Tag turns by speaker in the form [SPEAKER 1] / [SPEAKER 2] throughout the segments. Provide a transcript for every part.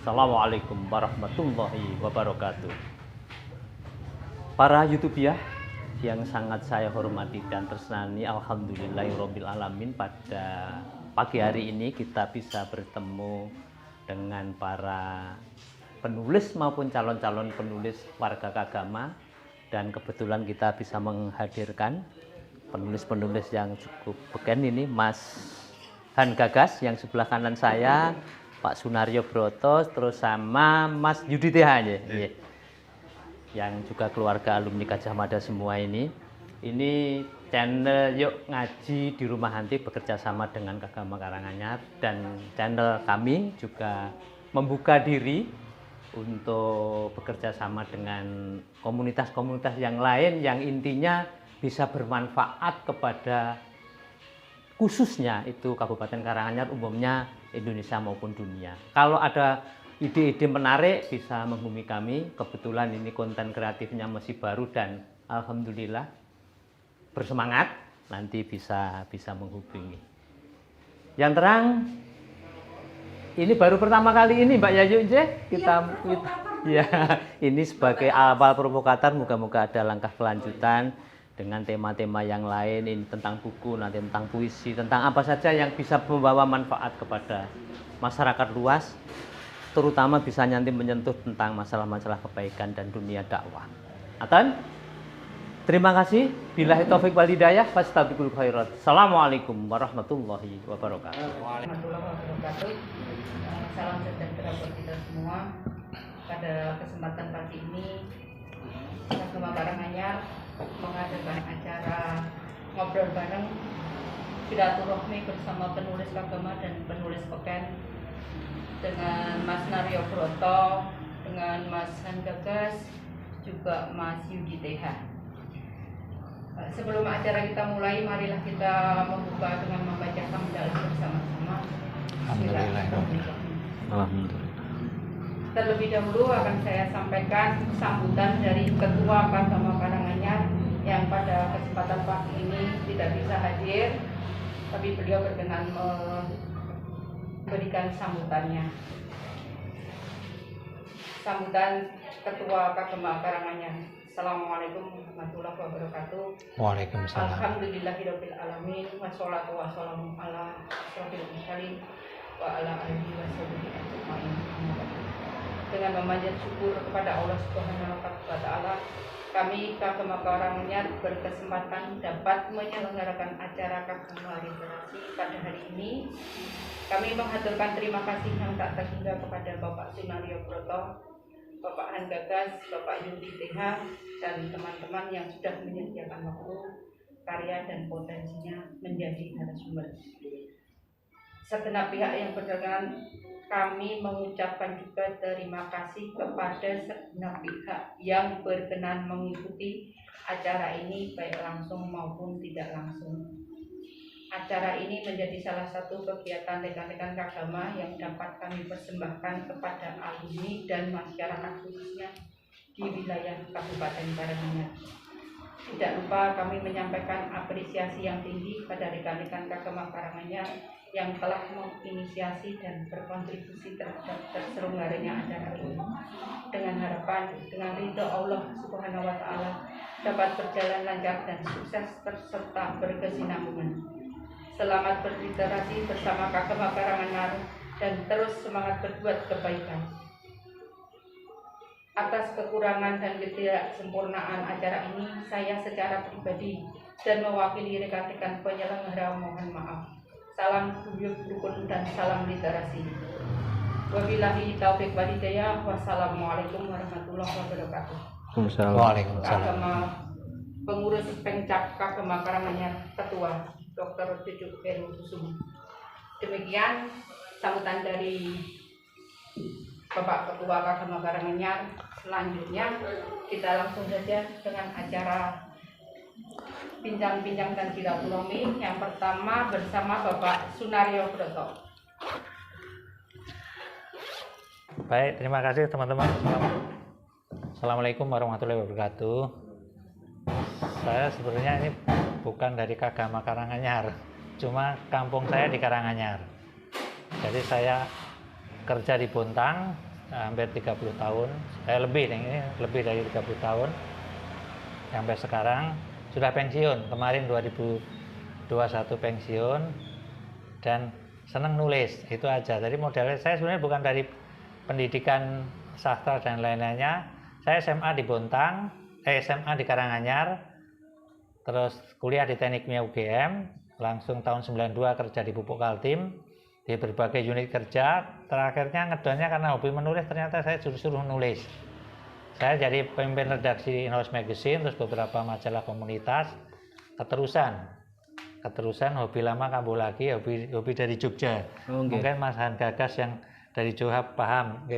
[SPEAKER 1] Assalamualaikum warahmatullahi wabarakatuh. Para YouTuber yang sangat saya hormati dan tersenangi, alhamdulillahirabbil alamin, pada pagi hari ini kita bisa bertemu dengan para penulis maupun calon-calon penulis warga Kagama, dan kebetulan kita bisa menghadirkan penulis-penulis yang cukup beken ini, Mas Han Gagas yang sebelah kanan saya, Pak Sunaryo Broto, terus sama Mas Yudi TH yang juga keluarga alumni Gajah Mada semua ini. Ini channel Yuk Ngaji di Rumah Hanti bekerja sama dengan Kagama Karanganyar, dan channel kami juga membuka diri untuk bekerja sama dengan komunitas-komunitas yang lain yang intinya bisa bermanfaat kepada khususnya itu Kabupaten Karanganyar, umumnya Indonesia maupun dunia. Kalau ada ide-ide menarik bisa menghubungi kami. Kebetulan ini konten kreatifnya masih baru dan alhamdulillah bersemangat, nanti bisa menghubungi. Yang terang ini baru pertama kali ini Mbak Yayu kita ya, ini sebagai awal provokator, moga-moga ada langkah kelanjutan dengan tema-tema yang lain, ini tentang buku, nanti tentang puisi, tentang apa saja yang bisa membawa manfaat kepada masyarakat luas, terutama bisa nanti menyentuh tentang masalah-masalah kebaikan dan dunia dakwah. Atan, terima kasih. Billahi taufik wal hidayah, fastabiqul khairat. Assalamualaikum warahmatullahi wabarakatuh.
[SPEAKER 2] Warahmatullahi wabarakatuh. Salam sejahtera buat kita semua. Pada kesempatan pagi ini, Kagama Karanganyar mengadakan acara ngobrol bareng silaturahmi bersama penulis Kagama dan penulis peken, dengan Mas Naryo Broto, dengan Mas Han Gagas, juga Mas Yudi TH. Sebelum acara kita mulai, marilah kita membuka dengan membaca hamdalah bersama-sama.
[SPEAKER 1] Alhamdulillah.
[SPEAKER 2] Terlebih dahulu akan saya sampaikan sambutan dari Ketua Kagama Karanganyar yang pada kesempatan pagi ini tidak bisa hadir, tapi beliau berkenan memberikan sambutannya. Sambutan Ketua Kagama Karanganyar. Assalamualaikum warahmatullahi wabarakatuh.
[SPEAKER 3] Waalaikumsalam.
[SPEAKER 2] Alhamdulillahirabbil alamin, wassalatu wassalamu ala asyrofil mursalin wa ala alihi washabihi ajmain. Dengan memanjat syukur kepada Allah Subhanahu wa taala, kami Kagama Karanganyar berkesempatan dapat menyelenggarakan acara Kagama Literasi pada hari ini. Kami mengaturkan terima kasih yang tak terhingga kepada Bapak Sunaryo Broto, Bapak Han Gagas, Bapak Yudi TH, dan teman-teman yang sudah menyediakan waktu, karya, dan potensinya menjadi narasumber. Segenap pihak yang berkenan, kami mengucapkan juga terima kasih kepada segenap pihak yang berkenan mengikuti acara ini, baik langsung maupun tidak langsung. Acara ini menjadi salah satu kegiatan rekan-rekan Kagama yang dapat kami persembahkan kepada alumni dan masyarakat khususnya di wilayah Kabupaten Karanganyar. Tidak lupa kami menyampaikan apresiasi yang tinggi pada rekan-rekan Kagama Karanganyar yang telah menginisiasi dan berkontribusi terhadap terselenggaranya acara ini, dengan harapan dengan ridho Allah Subhanahu wa taala dapat berjalan lancar dan sukses serta berkesinambungan. Selamat berliterasi bersama Kagama Karanganyar dan terus semangat berbuat kebaikan. Atas kekurangan dan ketidaksempurnaan acara ini, saya secara pribadi dan mewakili rekan-rekan penyelenggara mohon maaf. Salam guyub rukun dan salam literasi. Wabillahi taufik wal hidayah. Wassalamualaikum warahmatullahi wabarakatuh.
[SPEAKER 3] Waalaikumsalam.
[SPEAKER 2] Pengurus Pencak Kagama Karanganyar, Ketua Dr. Cucuk Heru Kusuma. Demikian sambutan dari Bapak Ketua Kagama Karanganyar. Selanjutnya kita langsung saja dengan acara bincang-bincang dan silaturahmi. Yang pertama bersama Bapak Sunaryo Broto.
[SPEAKER 3] Baik, terima kasih teman-teman. Assalamualaikum warahmatullahi wabarakatuh. Saya sebenarnya ini bukan dari Kagama Karanganyar, cuma kampung saya di Karanganyar. Jadi saya kerja di Bontang, hampir 30 tahun, lebih ini lebih dari 30 tahun. Sampai sekarang sudah pensiun, kemarin 2021 pensiun, dan senang nulis, itu aja. Jadi modelnya saya sebenarnya bukan dari pendidikan sastra dan lain-lainnya. Saya SMA di Bontang, SMA di Karanganyar, terus kuliah di Teknik Kimia UGM, langsung tahun 92 kerja di Pupuk Kaltim, di berbagai unit kerja. Terakhirnya ngedonnya karena hobi menulis, ternyata saya suruh nulis. Saya jadi pemimpin redaksi Inhouse Magazine, terus beberapa majalah komunitas. Keterusan hobi lama kambuh lagi, hobi dari Jogja. Mungkin Mas Han Gagas yang dari Johab paham.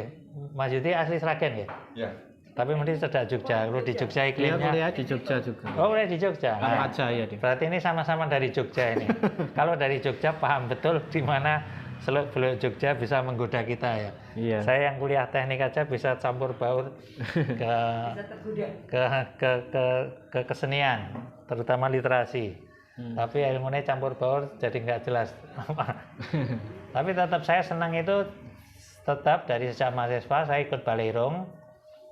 [SPEAKER 3] Mas Yudi asli Sragen ya?
[SPEAKER 4] Ya.
[SPEAKER 3] Tapi mungkin tidak Jogja. Kalau di Jogja iklimnya.
[SPEAKER 1] Kuliah di Jogja juga.
[SPEAKER 3] Oh, kuliah di Jogja.
[SPEAKER 1] Nah, Jaya dia.
[SPEAKER 3] Berarti ini sama-sama dari Jogja ini. Kalau dari Jogja paham betul di mana seluk-beluk Jogja bisa menggoda kita ya.
[SPEAKER 1] Iya.
[SPEAKER 3] Saya yang kuliah teknik aja bisa campur baur ke kesenian, terutama literasi. Tapi ilmunya campur baur jadi nggak jelas. Tapi tetap saya senang itu, tetap dari sejak mahasiswa saya ikut balerong.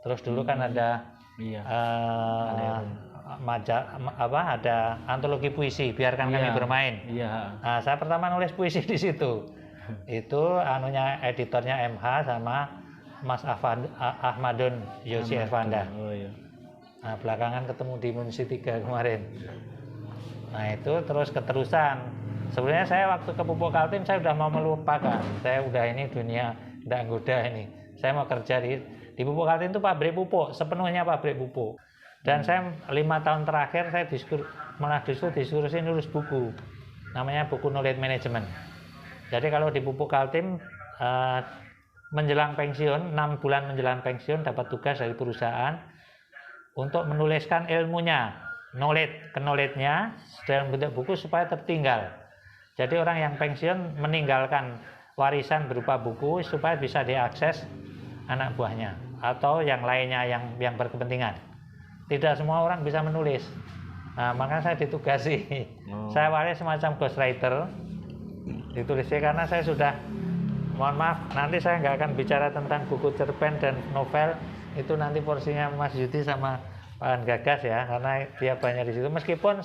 [SPEAKER 3] Terus dulu kan ada ada antologi puisi, biarkan kami bermain.
[SPEAKER 1] Iya.
[SPEAKER 3] Nah, saya pertama nulis puisi di situ. Itu editornya MH sama Mas Ahmadun Yosi Ervanda.
[SPEAKER 1] Oh iya.
[SPEAKER 3] Nah, belakangan ketemu di Munisi 3 kemarin. Nah, itu terus keterusan. Sebenarnya saya waktu ke Pupuk Kaltim saya udah mau melupakan. Saya udah ini dunia tidak goda ini. Saya mau kerja di Pupuk Kaltim, itu pabrik pupuk, sepenuhnya pabrik pupuk. Dan saya 5 tahun terakhir saya disuruh nulis buku. Namanya buku Knowledge Management. Jadi kalau di Pupuk Kaltim menjelang pensiun, 6 bulan menjelang pensiun dapat tugas dari perusahaan untuk menuliskan ilmunya, knowledge-nya dalam bentuk buku supaya tertinggal. Jadi orang yang pensiun meninggalkan warisan berupa buku supaya bisa diakses anak buahnya atau yang lainnya yang berkepentingan. Tidak semua orang bisa menulis. Nah, maka saya ditugasi. Saya awalnya semacam ghostwriter. Ditulisnya karena saya sudah, mohon maaf, nanti saya nggak akan bicara tentang buku cerpen dan novel, itu nanti porsinya Mas Yudi sama Pak Han Gagas ya, karena dia banyak di situ. Meskipun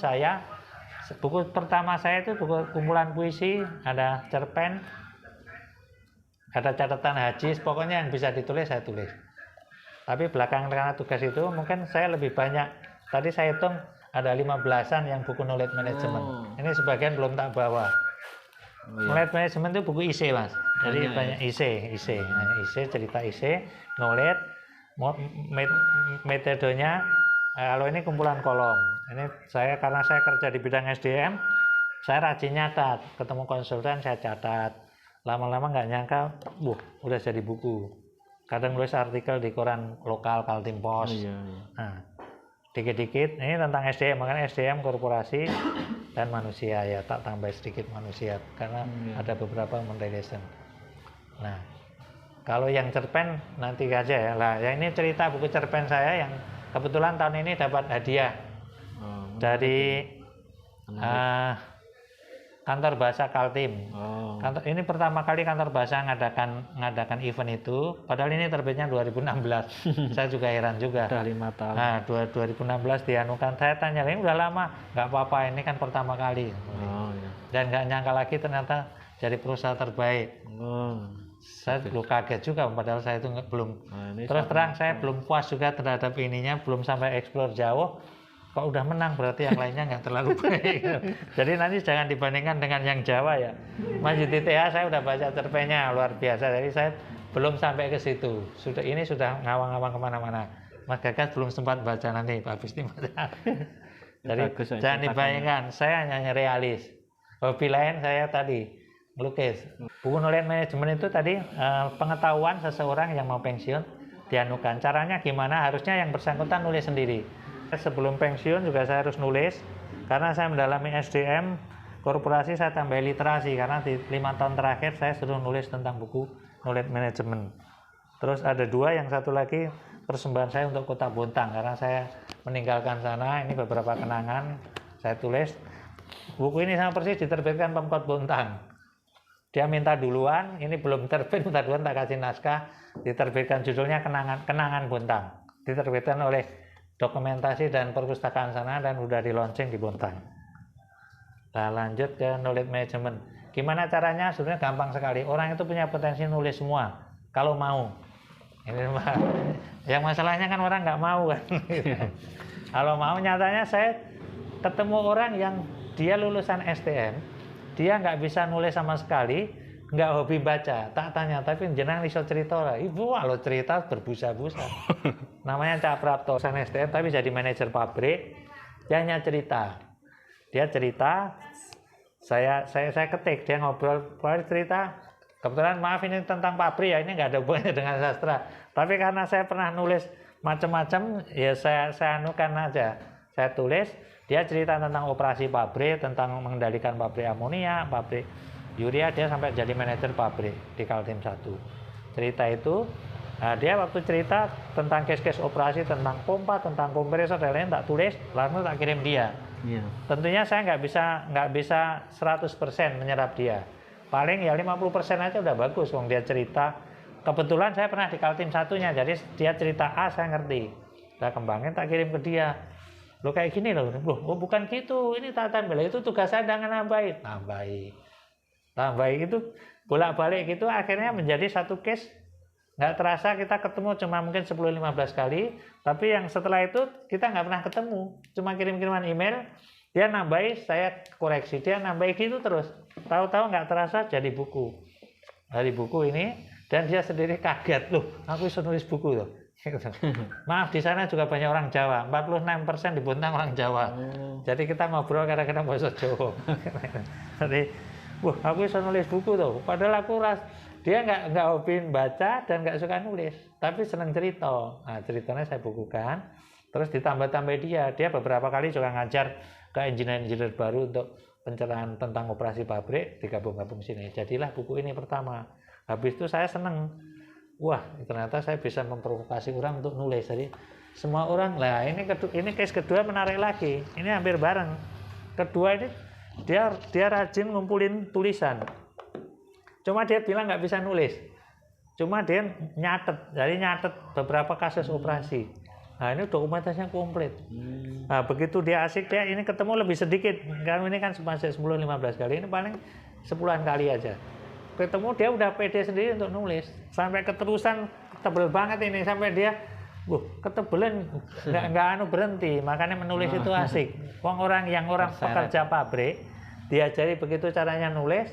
[SPEAKER 3] buku pertama saya itu buku kumpulan puisi, ada cerpen, ada catatan hadis, pokoknya yang bisa ditulis saya tulis. Tapi belakangan karena tugas itu mungkin saya lebih banyak, tadi saya hitung ada 15-an yang buku knowledge management. Ini sebagian belum tak bawa. Knowledge management itu buku IC, Mas. Jadi banyak IC. Nah, IC, cerita IC, knowledge, metodenya. Kalau ini kumpulan kolom. Ini karena saya kerja di bidang SDM, saya rajin nyatat. Ketemu konsultan saya catat. Lama-lama nggak nyangka, udah jadi buku. Kadang nulis artikel di koran lokal Kaltim Pos. Nah, dikit-dikit ini tentang SDM, makanya SDM korporasi dan manusia ya, tak tambah sedikit manusia karena ada beberapa relation. Nah, kalau yang cerpen nanti aja ya lah. Yang ini cerita buku cerpen saya yang kebetulan tahun ini dapat hadiah dari kantor bahasa Kaltim. Ini pertama kali kantor bahasa ngadakan event itu, padahal ini terbitnya 2016. Saya juga heran juga.
[SPEAKER 1] Udah 5 tahun.
[SPEAKER 3] Nah, 2016 dianukan. Saya tanya, ini udah lama? Nggak apa-apa, ini kan pertama kali. Dan nggak nyangka lagi ternyata jadi perusahaan terbaik. Saya kaget juga, padahal saya itu belum. Terus terang saya belum puas juga terhadap ininya, belum sampai eksplor jauh. Kok udah menang berarti yang lainnya nggak terlalu baik. Jadi nanti jangan dibandingkan dengan yang Jawa ya. Mas Yudi TH saya udah baca cerpennya luar biasa. Jadi saya belum sampai ke situ. Ini sudah ngawang-ngawang kemana-mana. Mas Gagas belum sempat baca, nanti Pak Gusti baca. Jadi jangan dibayangkan, saya hanya realis. Hobi lain saya tadi melukis. Buku knowledge management itu tadi pengetahuan seseorang yang mau pensiun dianukan. Caranya gimana? Harusnya yang bersangkutan nulis sendiri. Sebelum pensiun juga saya harus nulis, karena saya mendalami SDM korporasi, saya tambah literasi karena di 5 tahun terakhir saya suruh nulis tentang buku knowledge management. Terus ada 2, yang satu lagi persembahan saya untuk Kota Bontang karena saya meninggalkan sana. Ini beberapa kenangan saya tulis. Buku ini sama persis diterbitkan Pemkot Bontang. Dia minta duluan, ini belum terbit, minta duluan tak kasih naskah, diterbitkan judulnya Kenangan Bontang. Diterbitkan oleh Dokumentasi dan Perpustakaan sana dan udah di launching di Bontang. Nah, lanjut ke knowledge management. Gimana caranya? Sebenarnya gampang sekali. Orang itu punya potensi nulis semua kalau mau. Ini yang masalahnya kan orang nggak mau kan. Kalau mau, nyatanya saya ketemu orang yang dia lulusan STM, dia nggak bisa nulis sama sekali, nggak hobi baca. Tak tanya, tapi jenengan iso cerita lah. Ibu kalau cerita berbusa-busa. Namanya Cak Prapto, lulusan STM tapi jadi manajer pabrik. Dia hanya cerita. Dia cerita, saya ketik, dia ngobrol cerita. Kebetulan maaf ini tentang pabrik ya, ini nggak ada hubungannya dengan sastra. Tapi karena saya pernah nulis macam-macam, ya saya anukan aja. Saya tulis, dia cerita tentang operasi pabrik, tentang mengendalikan pabrik amonia, pabrik urea, dia sampai jadi manajer pabrik di Kaltim 1. Cerita itu, nah dia waktu cerita tentang case-case operasi, tentang pompa, tentang kompresor dan lain, tak tulis, lalu tak kirim dia.
[SPEAKER 1] Iya.
[SPEAKER 3] Tentunya saya nggak bisa 100% menyerap dia. Paling ya 50% aja udah bagus, wong dia cerita. Kebetulan saya pernah di Kaltim 1-nya, jadi dia cerita A saya ngerti. Saya kembangin, tak kirim ke dia. Lo kayak gini loh, oh bukan gitu, ini tak tambah, itu tugas saya jangan nambahin. Tambahin itu bolak-balik gitu, akhirnya menjadi satu case. Nggak terasa kita ketemu cuma mungkin 10-15 kali, tapi yang setelah itu kita nggak pernah ketemu, cuma kirim-kiriman email, dia nambahin, saya koreksi, dia nambahin gitu terus. Tahu-tahu nggak terasa jadi buku. Dari buku ini, dan dia sendiri kaget, loh aku bisa nulis buku loh. Maaf, di sana juga banyak orang Jawa, 46% di Bontang orang Jawa. Jadi kita ngobrol kadang-kadang bahasa Jawa. Jadi, wah aku bisa nulis buku tuh. Padahal dia nggak hobi baca dan nggak suka nulis, tapi senang cerita. Nah, ceritanya saya bukukan, terus ditambah-tambah dia beberapa kali juga ngajar ke engineer-engineer baru untuk pencerahan tentang operasi pabrik, digabung-gabung sini. Jadilah buku ini pertama. Habis itu saya senang. Wah, ternyata saya bisa memprovokasi orang untuk nulis. Jadi semua orang, lah ini case kedua menarik lagi. Ini hampir bareng. Kedua ini dia rajin ngumpulin tulisan. Cuma dia bilang nggak bisa nulis. Cuma dia nyatet. Jadi nyatet beberapa kasus operasi. Nah, ini dokumentasinya komplit. Nah, begitu dia asik, dia ini ketemu lebih sedikit. Karena ini kan masih 10-15 kali, ini paling 10-an kali aja. Ketemu dia udah pede sendiri untuk nulis. Sampai keterusan tebel banget ini, sampai dia ketebelan nggak berhenti. Makanya menulis itu asik. Orang pekerja pabrik diajari begitu caranya nulis,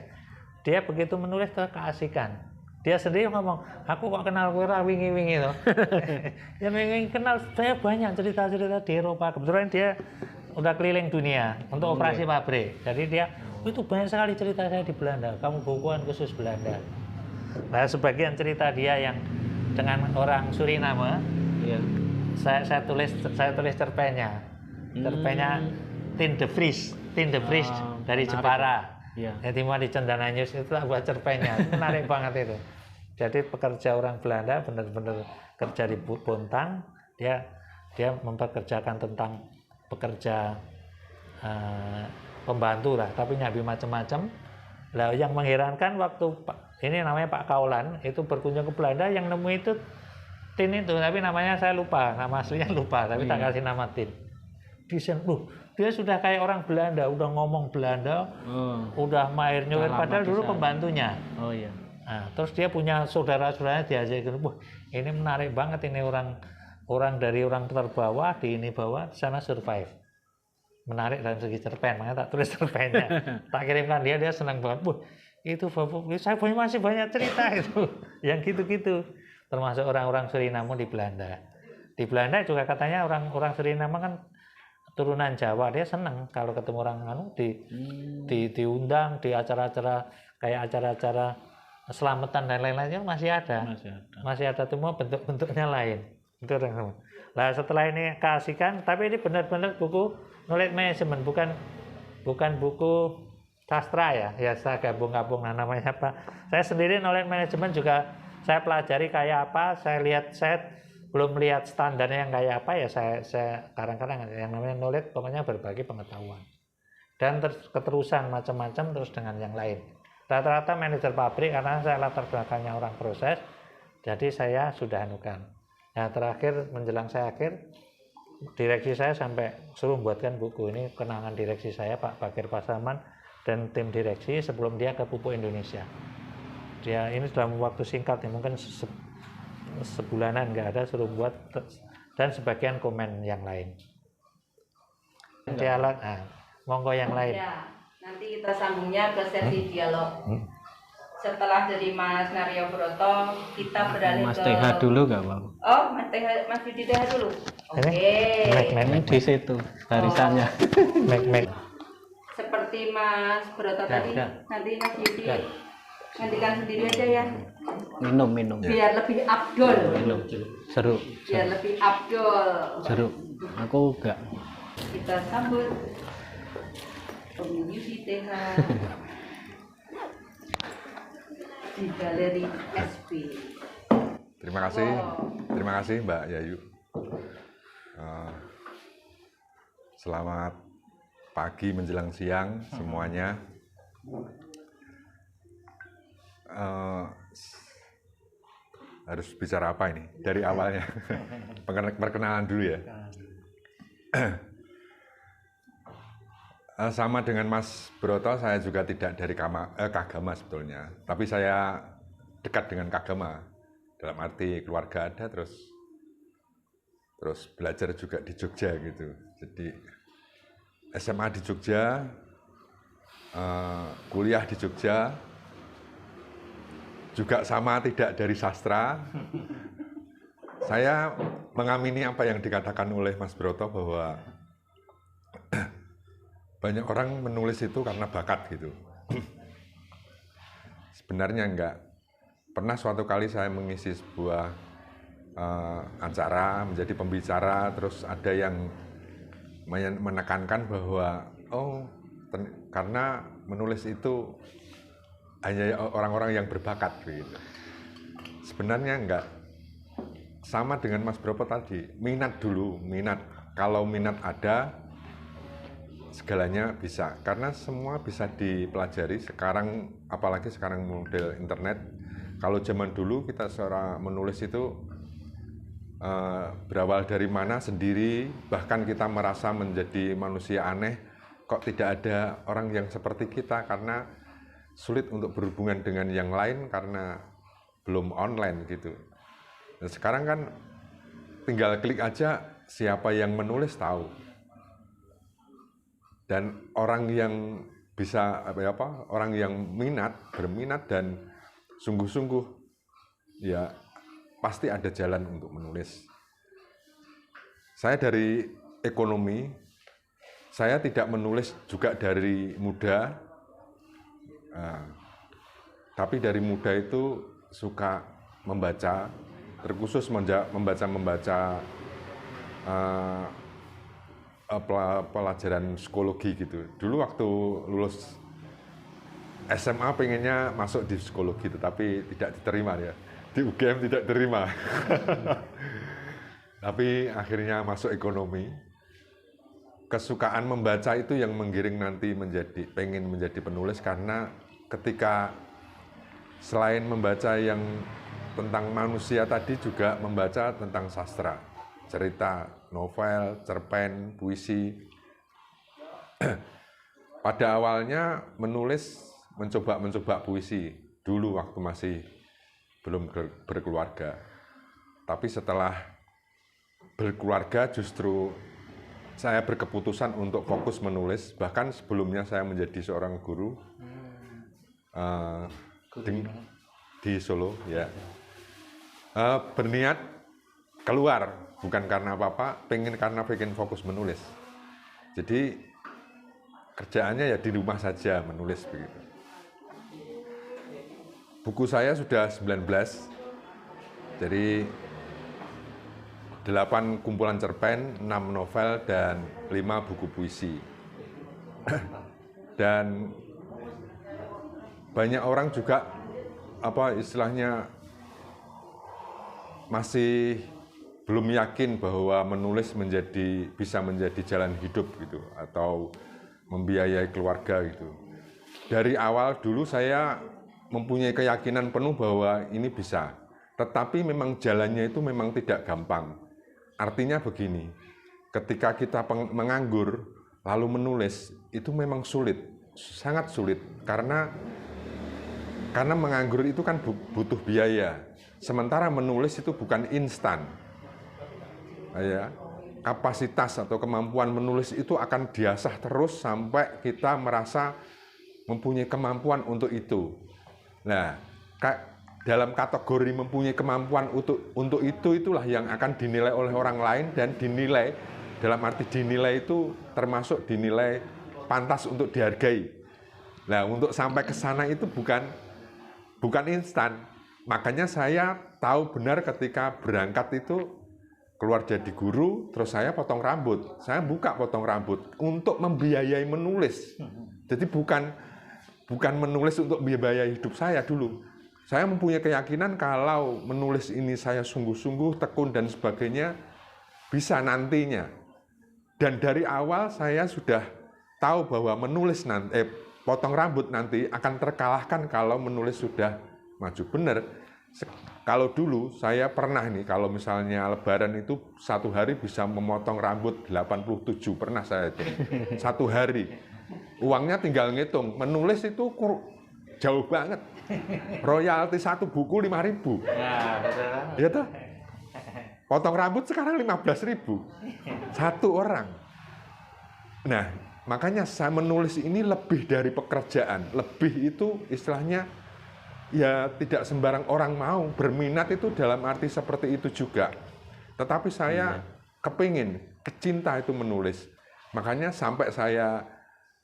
[SPEAKER 3] dia begitu menulis keasikan. Dia sendiri ngomong, aku kok kenal kowe wingi-wingi to. Yang wingi kenal saya banyak cerita-cerita di Eropa. Kebetulan dia udah keliling dunia untuk operasi pabrik. Jadi dia itu banyak sekali cerita saya di Belanda. Kamu bukuan khusus Belanda. Nah, sebagian cerita dia yang dengan orang Suriname, iya. saya tulis cerpennya. Cerpennya Tin de Vries dari Jepara. Ya. Jadi mau di Cendana News itu buat cerpennya, menarik banget itu. Jadi pekerja orang Belanda benar-benar kerja di Bontang, dia mempekerjakan tentang pekerja pembantu lah, tapi nyabi macam-macam. Lah yang mengherankan waktu ini namanya Pak Kaulan itu berkunjung ke Belanda, yang nemu itu Tin itu, tapi namanya saya lupa, nama aslinya lupa, tapi tak kasih nama Tin. Dia sudah kayak orang Belanda, udah ngomong Belanda, udah mahir nyulir, padahal dulu pembantunya. Oh iya. Nah, terus dia punya saudara-saudaranya diajakin, wah ini menarik banget ini orang dari orang terbawah di ini bawah sana survive. Menarik dalam segi cerpen, makanya tak tulis cerpennya, tak kirimkan dia senang banget. Wah itu saya masih banyak cerita itu, yang gitu-gitu. Termasuk orang-orang Suriname di Belanda. Di Belanda juga katanya orang Suriname kan turunan Jawa, dia seneng kalau ketemu orang diundang di acara-acara kayak acara-acara selamatan dan lain-lainnya masih ada cuma bentuk-bentuknya lain. Itu orang. Nah setelah ini keasikan, tapi ini benar-benar buku knowledge management, bukan buku sastra ya saya gabung-gabung. Nah namanya apa? Saya sendiri knowledge management juga saya pelajari kayak apa, saya belum lihat standarnya yang kayak apa ya, saya kadang-kadang yang namanya knowledge pokoknya berbagi pengetahuan dan keterusan macam-macam terus dengan yang lain. Rata-rata manajer pabrik, karena saya latar belakangnya orang proses, jadi saya sudah anukan. Nah terakhir menjelang saya akhir, direksi saya sampai suruh buatkan buku ini, kenangan direksi saya Pak Bakir Pasaman dan tim direksi sebelum dia ke Pupuk Indonesia. Dia ini dalam waktu singkat, ya, mungkin sebulanan nggak ada, suruh buat, dan sebagian komen yang lain. Dialog, monggo yang lain.
[SPEAKER 2] Ya, nanti kita sambungnya ke sesi dialog. Setelah dari Mas Naryo Broto, kita beralih
[SPEAKER 1] Mas
[SPEAKER 2] ke
[SPEAKER 1] TH dulu nggak Bang?
[SPEAKER 2] Oh, Mas Yudi TH dulu. Oke.
[SPEAKER 1] Ini di situ barisannya.
[SPEAKER 2] Seperti Mas Broto tadi,
[SPEAKER 1] Dah.
[SPEAKER 2] nanti Mas Yudi ngantikan sendiri aja ya.
[SPEAKER 1] Minum.
[SPEAKER 2] Biar lebih abdol.
[SPEAKER 1] Minum. Seru.
[SPEAKER 2] Biar lebih abdol.
[SPEAKER 1] Seru. Aku enggak.
[SPEAKER 2] Kita sambut Om Yudi TH di Galeri SP.
[SPEAKER 4] Terima kasih Mbak Yayu. Selamat pagi menjelang siang semuanya. Harus bicara apa ini? Dari awalnya. Perkenalan dulu ya. Sama dengan Mas Broto, saya juga tidak dari Kagama sebetulnya. Tapi saya dekat dengan Kagama. Dalam arti keluarga ada, terus belajar juga di Jogja gitu. Jadi SMA di Jogja, kuliah di Jogja, juga sama tidak dari sastra. Saya mengamini apa yang dikatakan oleh Mas Broto bahwa banyak orang menulis itu karena bakat gitu. Sebenarnya enggak. Pernah suatu kali saya mengisi sebuah acara, menjadi pembicara, terus ada yang menekankan bahwa karena menulis itu hanya orang-orang yang berbakat gitu. Sebenarnya enggak. Sama dengan Mas Broto tadi, minat dulu, minat. Kalau minat ada, segalanya bisa. Karena semua bisa dipelajari sekarang, apalagi sekarang model internet. Kalau zaman dulu kita secara menulis itu berawal dari mana sendiri, bahkan kita merasa menjadi manusia aneh, kok tidak ada orang yang seperti kita, karena sulit untuk berhubungan dengan yang lain karena belum online gitu. Nah, sekarang kan tinggal klik aja siapa yang menulis tahu. Dan orang yang bisa orang yang berminat dan sungguh-sungguh, ya pasti ada jalan untuk menulis. Saya dari ekonomi, saya tidak menulis juga dari muda, tapi dari muda itu suka membaca, terkhusus membaca pelajaran psikologi gitu. Dulu waktu lulus SMA pengennya masuk di psikologi, tetapi tidak diterima ya. Di UGM tidak terima. Tapi akhirnya masuk ekonomi. Kesukaan membaca itu yang menggiring nanti pengen menjadi penulis, karena ketika selain membaca yang tentang manusia tadi, juga membaca tentang sastra, cerita, novel, cerpen, puisi. Pada awalnya mencoba puisi dulu waktu masih belum berkeluarga. Tapi setelah berkeluarga justru saya berkeputusan untuk fokus menulis. Bahkan sebelumnya saya menjadi seorang guru di Solo ya. Berniat keluar, bukan karena apa-apa, karena pengen fokus menulis. Jadi kerjaannya ya di rumah saja menulis begitu. Buku saya sudah 19, jadi 8 kumpulan cerpen, 6 novel, dan 5 buku puisi. Dan banyak orang juga istilahnya masih belum yakin bahwa menulis bisa menjadi jalan hidup gitu, atau membiayai keluarga gitu. dari awal dulu saya mempunyai keyakinan penuh bahwa ini bisa. Tetapi memang jalannya itu memang tidak gampang. Artinya begini, ketika kita menganggur lalu menulis, itu memang sulit, sangat sulit. Karena menganggur itu kan butuh biaya. Sementara menulis itu bukan instan. Ya, kapasitas atau kemampuan menulis itu akan diasah terus sampai kita merasa mempunyai kemampuan untuk itu. Nah, dalam kategori mempunyai kemampuan untuk itulah yang akan dinilai oleh orang lain, dan dinilai dalam arti dinilai itu termasuk dinilai pantas untuk dihargai. Nah, untuk sampai ke sana itu bukan instan. Makanya saya tahu benar ketika berangkat itu keluar jadi guru, terus saya potong rambut. Saya buka potong rambut untuk membiayai menulis. Jadi bukan menulis untuk membiayai hidup saya dulu. Saya mempunyai keyakinan kalau menulis ini saya sungguh-sungguh, tekun dan sebagainya, bisa nantinya. Dan dari awal saya sudah tahu bahwa menulis potong rambut nanti akan terkalahkan kalau menulis sudah maju. Benar. Kalau dulu saya pernah nih, kalau misalnya lebaran itu satu hari bisa memotong rambut 87, pernah saya itu. Satu hari. Uangnya tinggal ngitung, menulis itu jauh banget. Royalti satu buku 5.000.
[SPEAKER 3] Nah, betul.
[SPEAKER 4] Ya toh? Potong rambut sekarang 15.000. Satu orang. Nah, makanya saya menulis ini lebih dari pekerjaan. Lebih itu istilahnya ya tidak sembarang orang mau. Berminat itu dalam arti seperti itu juga. Tetapi saya kepingin, kecinta itu menulis. Makanya sampai saya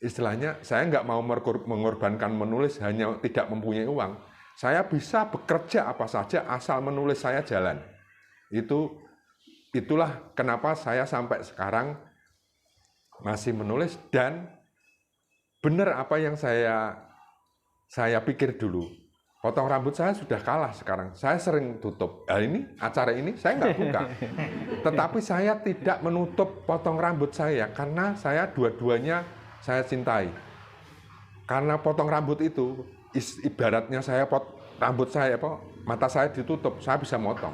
[SPEAKER 4] istilahnya saya nggak mau mengorbankan menulis hanya tidak mempunyai uang. Saya bisa bekerja apa saja asal menulis saya jalan. Itulah kenapa saya sampai sekarang masih menulis, dan benar apa yang saya pikir dulu. Potong rambut saya sudah kalah sekarang. Saya sering tutup. Ini acara ini saya nggak buka. Tetapi saya tidak menutup potong rambut saya karena saya dua-duanya saya cintai. Karena potong rambut itu ibaratnya rambut saya mata saya ditutup, saya bisa motong.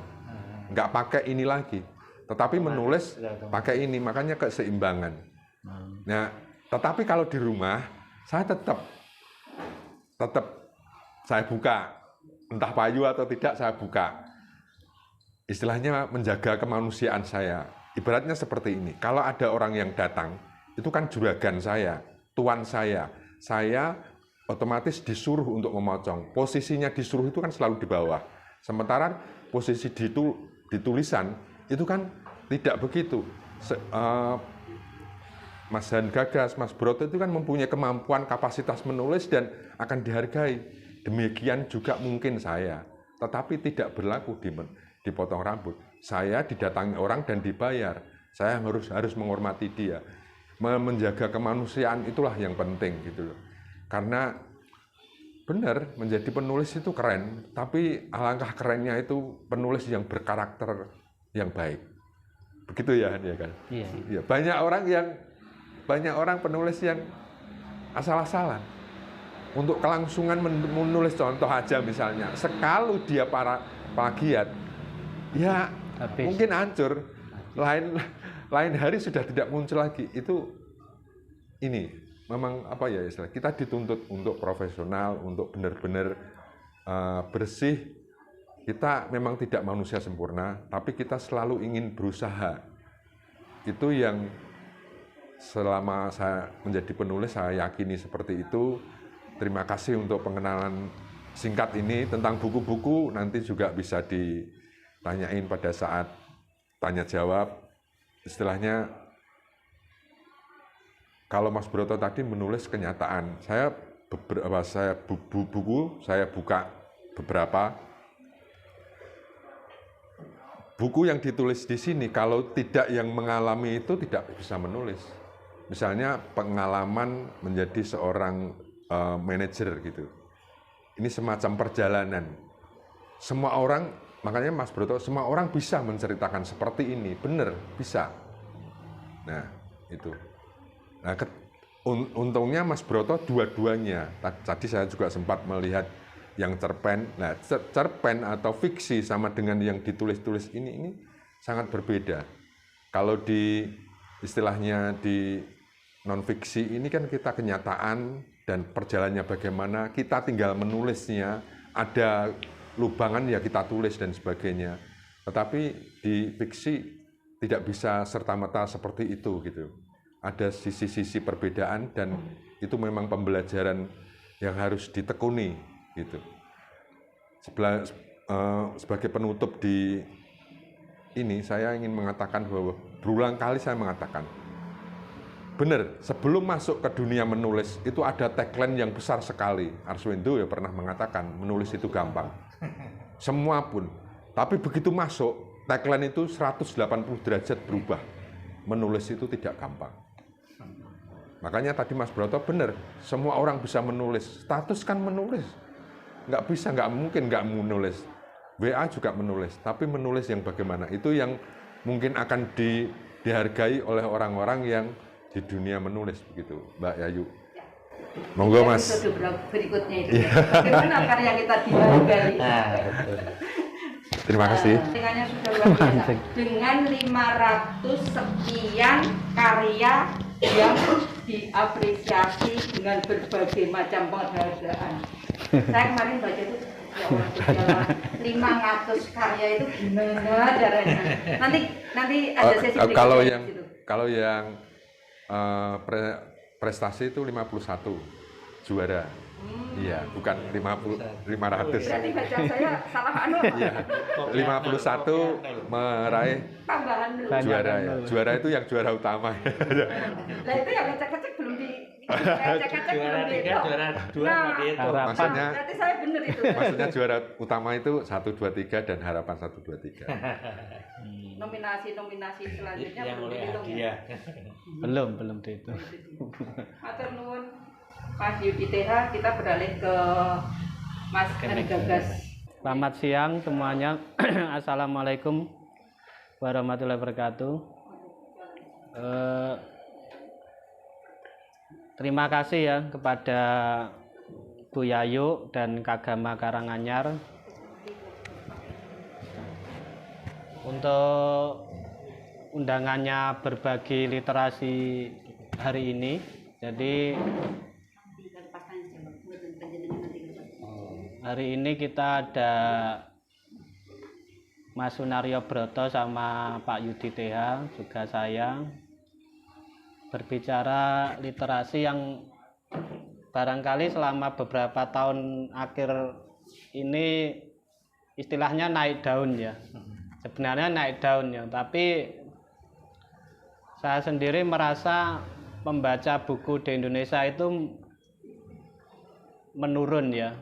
[SPEAKER 4] Nggak pakai ini lagi. Tetapi menulis pakai ini, makanya keseimbangan. Nah, tetapi kalau di rumah saya tetap saya buka, entah payu atau tidak saya buka. Istilahnya menjaga kemanusiaan saya. Ibaratnya seperti ini. Kalau ada orang yang datang, itu kan juragan saya, tuan saya otomatis disuruh untuk memotong. Posisinya disuruh itu kan selalu di bawah. Sementara posisi di tulisan itu kan tidak begitu. Mas Han Gagas, Mas Broto itu kan mempunyai kemampuan, kapasitas menulis dan akan dihargai. Demikian juga mungkin saya, tetapi tidak berlaku di potong rambut. Saya didatangi orang dan dibayar. Saya harus menghormati dia. Menjaga kemanusiaan itulah yang penting gitu loh. Karena benar menjadi penulis itu keren, tapi alangkah kerennya itu penulis yang berkarakter yang baik. Begitu ya kan? Iya. Ya, banyak orang penulis yang asal-asalan. Untuk kelangsungan menulis contoh aja misalnya, sekali dia para plagiat, ya habis. Mungkin hancur. Lain hari sudah tidak muncul lagi. Ini memang istilah kita dituntut untuk profesional, untuk benar-benar bersih. Kita memang tidak manusia sempurna, tapi kita selalu ingin berusaha. Itu yang selama saya menjadi penulis saya yakini seperti itu. Terima kasih untuk pengenalan singkat ini tentang buku-buku. Nanti juga bisa ditanyain pada saat tanya jawab. Istilahnya kalau Mas Broto tadi menulis kenyataan, saya buka beberapa buku yang ditulis di sini. Kalau tidak yang mengalami itu tidak bisa menulis. Misalnya pengalaman menjadi seorang manajer gitu. Ini semacam perjalanan. Semua orang, makanya Mas Broto, semua orang bisa menceritakan seperti ini, benar bisa. Nah, itu. Nah, Untungnya Mas Broto dua-duanya. Tadi saya juga sempat melihat yang cerpen. Nah, cerpen atau fiksi sama dengan yang ditulis-tulis ini sangat berbeda. Kalau di istilahnya di non-fiksi ini kan kita kenyataan dan perjalanannya bagaimana, kita tinggal menulisnya, ada lubangan ya kita tulis dan sebagainya. Tetapi di fiksi tidak bisa serta-merta seperti itu gitu. Ada sisi-sisi perbedaan dan itu memang pembelajaran yang harus ditekuni gitu. Sebagai penutup di ini saya ingin mengatakan bahwa berulang kali saya mengatakan benar, sebelum masuk ke dunia menulis itu ada tagline yang besar sekali. Arswendo ya pernah mengatakan menulis itu gampang. Semua pun. Tapi begitu masuk tagline itu 180 derajat berubah. Menulis itu tidak gampang. Makanya tadi Mas Broto benar, semua orang bisa menulis. Status kan menulis. Nggak bisa, nggak mungkin nggak menulis. WA juga menulis, tapi menulis yang bagaimana? Itu yang mungkin akan dihargai oleh orang-orang yang di dunia menulis begitu, Mbak Yayu. Monggo Mas.
[SPEAKER 2] Berikutnya itu. Bagaimana karya kita dihargai?
[SPEAKER 4] Terima kasih.
[SPEAKER 2] Dengan sudah luar biasa. Dengan 500 sekian karya yang diapresiasi dengan berbagai macam penghargaan. Saya kemarin baca itu ya Allah, 500 karya itu gimana caranya? Nanti ada sesi
[SPEAKER 4] kalau yang prestasi itu 51 juara. Iya, bukan 500.
[SPEAKER 2] Berarti baca saya salah anu.
[SPEAKER 4] Iya. 51 meraih
[SPEAKER 2] tambahan dulu.
[SPEAKER 4] Juara ya. Juara itu yang juara utama.
[SPEAKER 2] Lah itu yang ngecek-ngecek belum di ngecek-ngecek belum di.
[SPEAKER 3] Juara 2
[SPEAKER 4] Maksudnya
[SPEAKER 2] berarti saya benar itu.
[SPEAKER 4] Maksudnya juara utama itu 1 2 3 dan harapan 1 2 3.
[SPEAKER 2] Nominasi selanjutnya
[SPEAKER 3] yang
[SPEAKER 2] belum
[SPEAKER 3] oleh
[SPEAKER 2] dihitung
[SPEAKER 3] hadiah.
[SPEAKER 2] ya.
[SPEAKER 1] Belum dihitung.
[SPEAKER 2] Matur nuwun Mas Yudi TH, kita beralih ke Mas Ari Gagas.
[SPEAKER 1] Selamat siang semuanya. Assalamualaikum warahmatullahi wabarakatuh. Terima kasih ya kepada Bu Yayu dan Kagama Karanganyar untuk undangannya berbagi literasi hari ini. Jadi hari ini kita ada Mas Sunaryo Broto sama Pak Yudi TH, juga saya, berbicara literasi yang barangkali selama beberapa tahun akhir ini istilahnya naik daun ya. Sebenarnya naik daun ya, tapi saya sendiri merasa membaca buku di Indonesia itu menurun ya.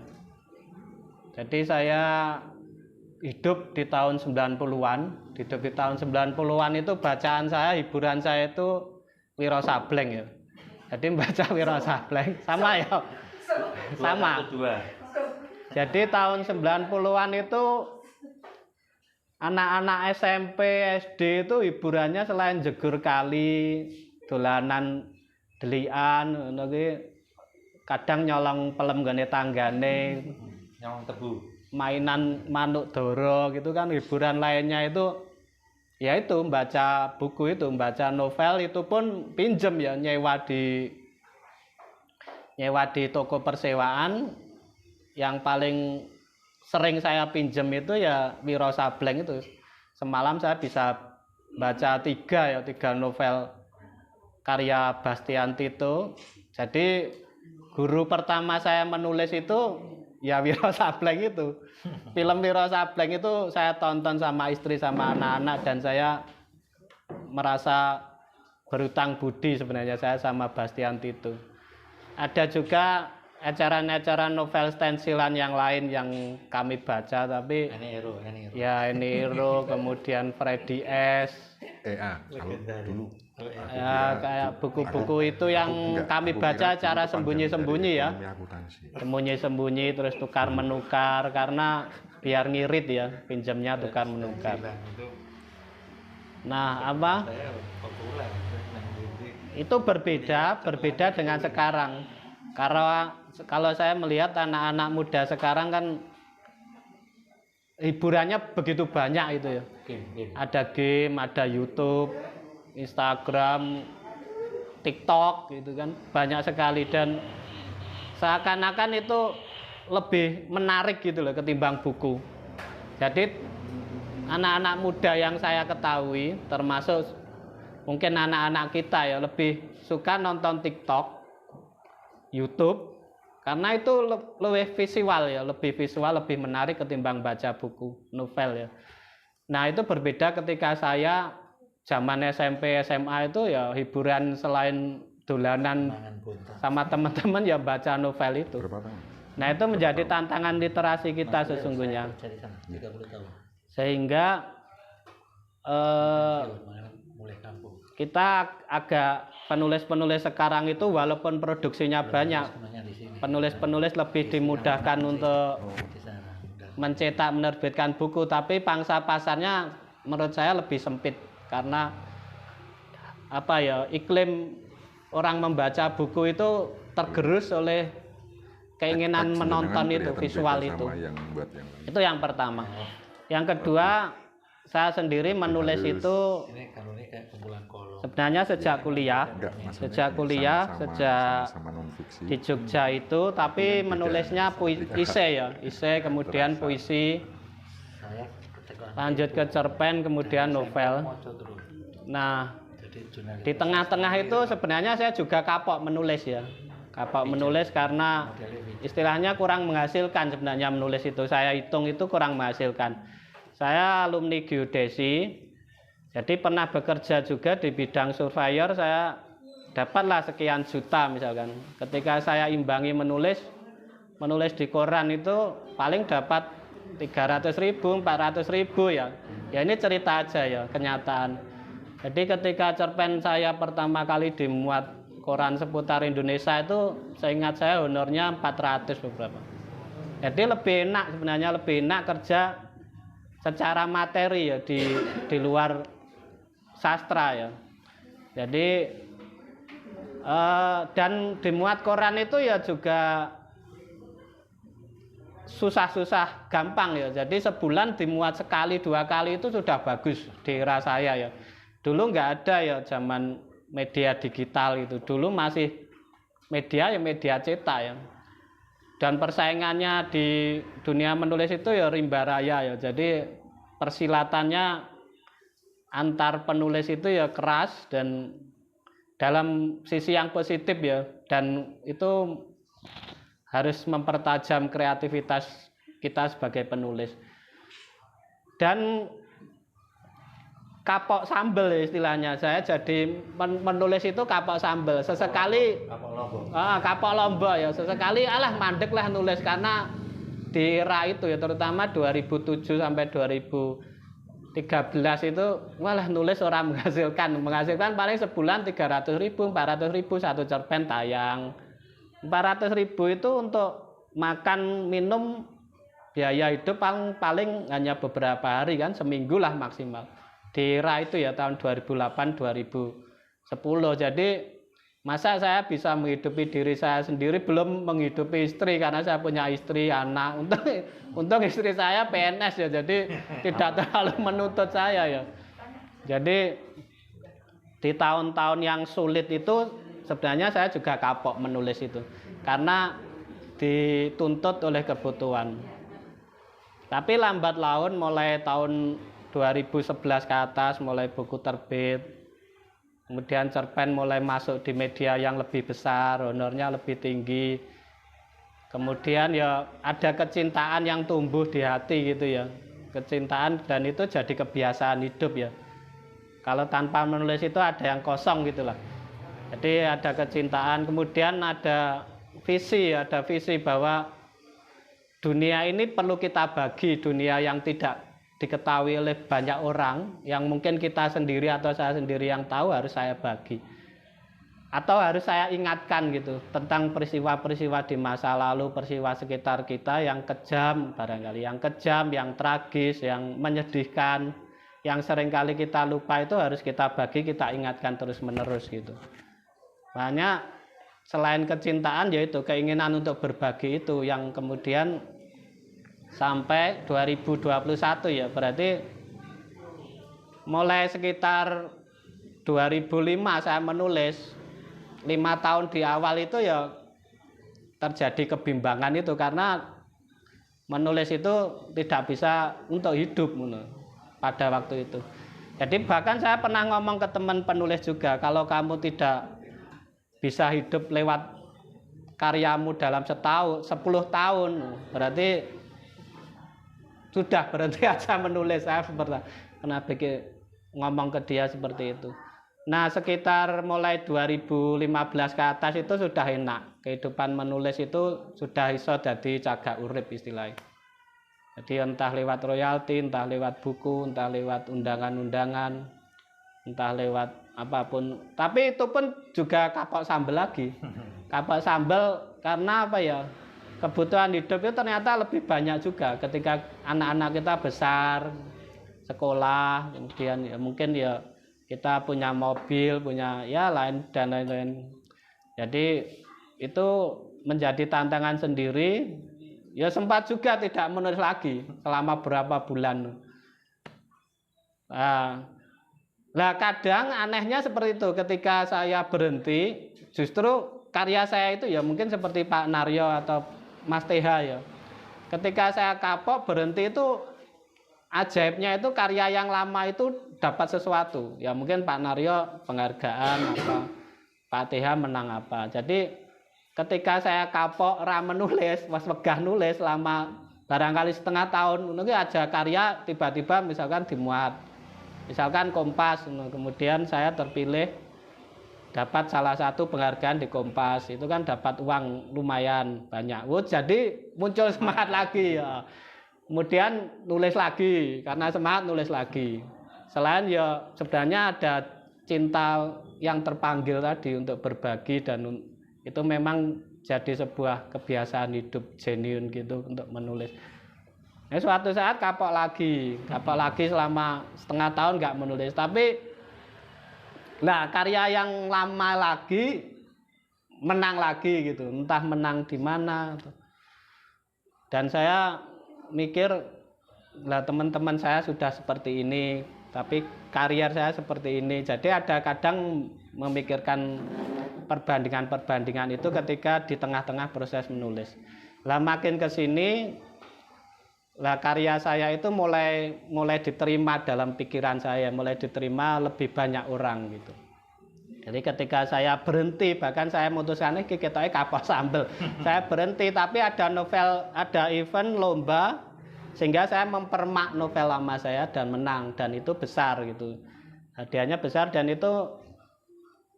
[SPEAKER 1] Jadi saya hidup di tahun 90-an, hidup di tahun 90-an itu bacaan saya, hiburan saya itu Wiro Sableng ya. Jadi membaca Wiro Sableng sama ya. Sama. Jadi tahun 90-an itu anak-anak SMP, SD itu hiburannya selain jegur kali, dolanan delian, kadang nyolong pelem gane tanggane,
[SPEAKER 3] Nyolong tebu,
[SPEAKER 1] mainan manuk doro gitu kan. Hiburan lainnya itu ya itu membaca buku, itu membaca novel, itu pun pinjem ya, nyewa di toko persewaan. Yang paling sering saya pinjem itu ya Wiro Sableng itu. Semalam saya bisa baca 3 novel karya Bastian Tito. Jadi guru pertama saya menulis itu ya Wiro Sableng itu. Film Wiro Sableng itu saya tonton sama istri sama anak-anak dan saya merasa berutang budi sebenarnya saya sama Bastian Tito. Ada juga acara-acara novel stensilan yang lain yang kami baca, tapi Eni Hero, kemudian Freddy S.
[SPEAKER 4] Kalau dulu
[SPEAKER 1] Ya, kayak buku-buku itu yang kami baca cara sembunyi-sembunyi ya. Sembunyi-sembunyi terus tukar menukar karena biar ngirit ya, pinjamnya tukar menukar. Nah, apa?
[SPEAKER 5] itu berbeda dengan sekarang. Karena kalau saya melihat anak-anak muda sekarang kan hiburannya begitu banyak itu ya. Ada game, ada YouTube, Instagram, TikTok gitu kan, banyak sekali, dan seakan-akan itu lebih menarik gitu loh ketimbang buku. Jadi anak-anak muda yang saya ketahui, termasuk mungkin anak-anak kita ya, lebih suka nonton TikTok, YouTube, karena itu lebih visual ya, lebih menarik ketimbang baca buku novel ya. Nah itu berbeda ketika saya zaman SMP SMA itu ya hiburan selain dolanan sama teman-teman ya baca novel itu. Nah itu menjadi tantangan literasi kita sesungguhnya. Sehingga kita agak penulis-penulis sekarang itu walaupun produksinya banyak, penulis-penulis lebih dimudahkan untuk mencetak, menerbitkan buku, tapi pangsa pasarnya menurut saya lebih sempit karena apa ya, iklim orang membaca buku itu tergerus oleh keinginan menonton itu, visual itu. Itu yang pertama. Yang kedua, saya sendiri menulis itu sebenarnya sejak kuliah, sejak di Jogja itu, tapi menulisnya esai, kemudian puisi, lanjut ke cerpen, kemudian novel. Nah, di tengah-tengah itu sebenarnya saya juga kapok menulis ya, karena istilahnya kurang menghasilkan sebenarnya menulis itu. Saya hitung itu kurang menghasilkan. Saya alumni geodesi, jadi pernah bekerja juga di bidang surveyor. Saya dapatlah sekian juta misalkan. Ketika saya imbangi menulis di koran itu paling dapat 300.000, 400.000 ya. Ya ini cerita aja ya, kenyataan. Jadi ketika cerpen saya pertama kali dimuat koran seputar Indonesia itu, saya ingat saya honornya 400 beberapa. Jadi lebih enak kerja secara materi ya di luar sastra ya. Jadi dan dimuat koran itu ya juga susah-susah gampang ya. Jadi sebulan dimuat sekali 2 kali itu sudah bagus di era saya ya. Dulu nggak ada ya zaman media digital itu. Dulu masih media cetak ya. Dan persaingannya di dunia menulis itu ya rimba raya ya. Jadi persilatannya antar penulis itu ya keras, dan dalam sisi yang positif ya. Dan itu harus mempertajam kreativitas kita sebagai penulis. Dan kapok sambel ya istilahnya. Saya jadi menulis itu kapok sambel. Sesekali kapok lombok ya. Sesekali mandek lah nulis, karena di era itu ya, terutama 2007 sampai 2013 itu nulis orang menghasilkan paling sebulan 300.000, 400.000 satu cerpen tayang. 400.000 itu untuk makan minum biaya hidup paling hanya beberapa hari kan, seminggu lah maksimal. Di era itu ya tahun 2008 2010. Jadi masa saya bisa menghidupi diri saya sendiri, belum menghidupi istri, karena saya punya istri, anak. Untung istri saya PNS ya, jadi tidak terlalu menuntut saya ya. Jadi di tahun-tahun yang sulit itu sebenarnya saya juga kapok menulis itu, karena dituntut oleh kebutuhan. Tapi lambat laun mulai tahun 2011 ke atas mulai buku terbit, kemudian cerpen mulai masuk di media yang lebih besar, honornya lebih tinggi. Kemudian ya ada kecintaan yang tumbuh di hati gitu ya, kecintaan, dan itu jadi kebiasaan hidup ya. Kalau tanpa menulis itu ada yang kosong gitulah. Jadi ada kecintaan, kemudian ada visi bahwa dunia ini perlu kita bagi, dunia yang tidak diketahui oleh banyak orang, yang mungkin kita sendiri atau saya sendiri yang tahu, harus saya bagi. Atau harus saya ingatkan gitu, tentang peristiwa-peristiwa di masa lalu, peristiwa sekitar kita yang kejam barangkali, yang kejam, yang tragis, yang menyedihkan, yang seringkali kita lupa, itu harus kita bagi, kita ingatkan terus-menerus gitu. Makanya selain kecintaan yaitu keinginan untuk berbagi itu yang kemudian sampai 2021 ya, berarti mulai sekitar 2005 saya menulis. 5 tahun di awal itu ya terjadi kebimbangan itu karena menulis itu tidak bisa untuk hidup pada waktu itu. Jadi bahkan saya pernah ngomong ke teman penulis juga, kalau kamu tidak bisa hidup lewat karyamu dalam 10 tahun, berarti sudah berhenti aja menulis. Saya pernah ngomong ke dia seperti itu. Nah, sekitar mulai 2015 ke atas itu sudah enak. Kehidupan menulis itu sudah iso jadi cagak urip istilahnya. Jadi entah lewat royalti, entah lewat buku, entah lewat undangan-undangan, entah lewat apapun. Tapi itu pun juga kapok sambel lagi. Kapok sambel karena apa ya? Kebutuhan hidup itu ternyata lebih banyak juga ketika anak-anak kita besar, sekolah, kemudian ya mungkin ya kita punya mobil, punya ya lain dan lain-lain. Jadi itu menjadi tantangan sendiri. Ya sempat juga tidak menulis lagi selama berapa bulan. Nah, kadang anehnya seperti itu, ketika saya berhenti, justru karya saya itu ya mungkin seperti Pak Naryo atau Mas TH ya. Ketika saya kapok berhenti itu ajaibnya itu karya yang lama itu dapat sesuatu. Ya mungkin Pak Naryo penghargaan apa, Pak TH menang apa. Jadi ketika saya kapok menulis, pas wegah nulis selama barangkali setengah tahun, mungkin aja karya tiba-tiba misalkan dimuat. Misalkan Kompas, kemudian saya terpilih dapat salah satu penghargaan di Kompas, itu kan dapat uang lumayan banyak. Jadi muncul semangat lagi ya. Kemudian nulis lagi, karena semangat nulis lagi. Selain ya sebenarnya ada cinta yang terpanggil tadi untuk berbagi, dan itu memang jadi sebuah kebiasaan hidup genuine gitu untuk menulis. Nah, suatu saat kapok lagi selama setengah tahun nggak menulis. Tapi nah karya yang lama lagi menang lagi gitu, entah menang di mana. Dan saya mikir, lah teman-teman saya sudah seperti ini, tapi karier saya seperti ini. Jadi ada kadang memikirkan perbandingan itu ketika di tengah-tengah proses menulis. Lah makin ke sini, lah karya saya itu mulai diterima dalam pikiran saya, mulai diterima lebih banyak orang gitu. Jadi ketika saya berhenti, bahkan saya memutuskan ini kita kapal sambel. Saya berhenti, tapi ada novel, ada event lomba, sehingga saya mempermak novel lama saya dan menang, dan itu besar gitu. Hadiahnya besar dan itu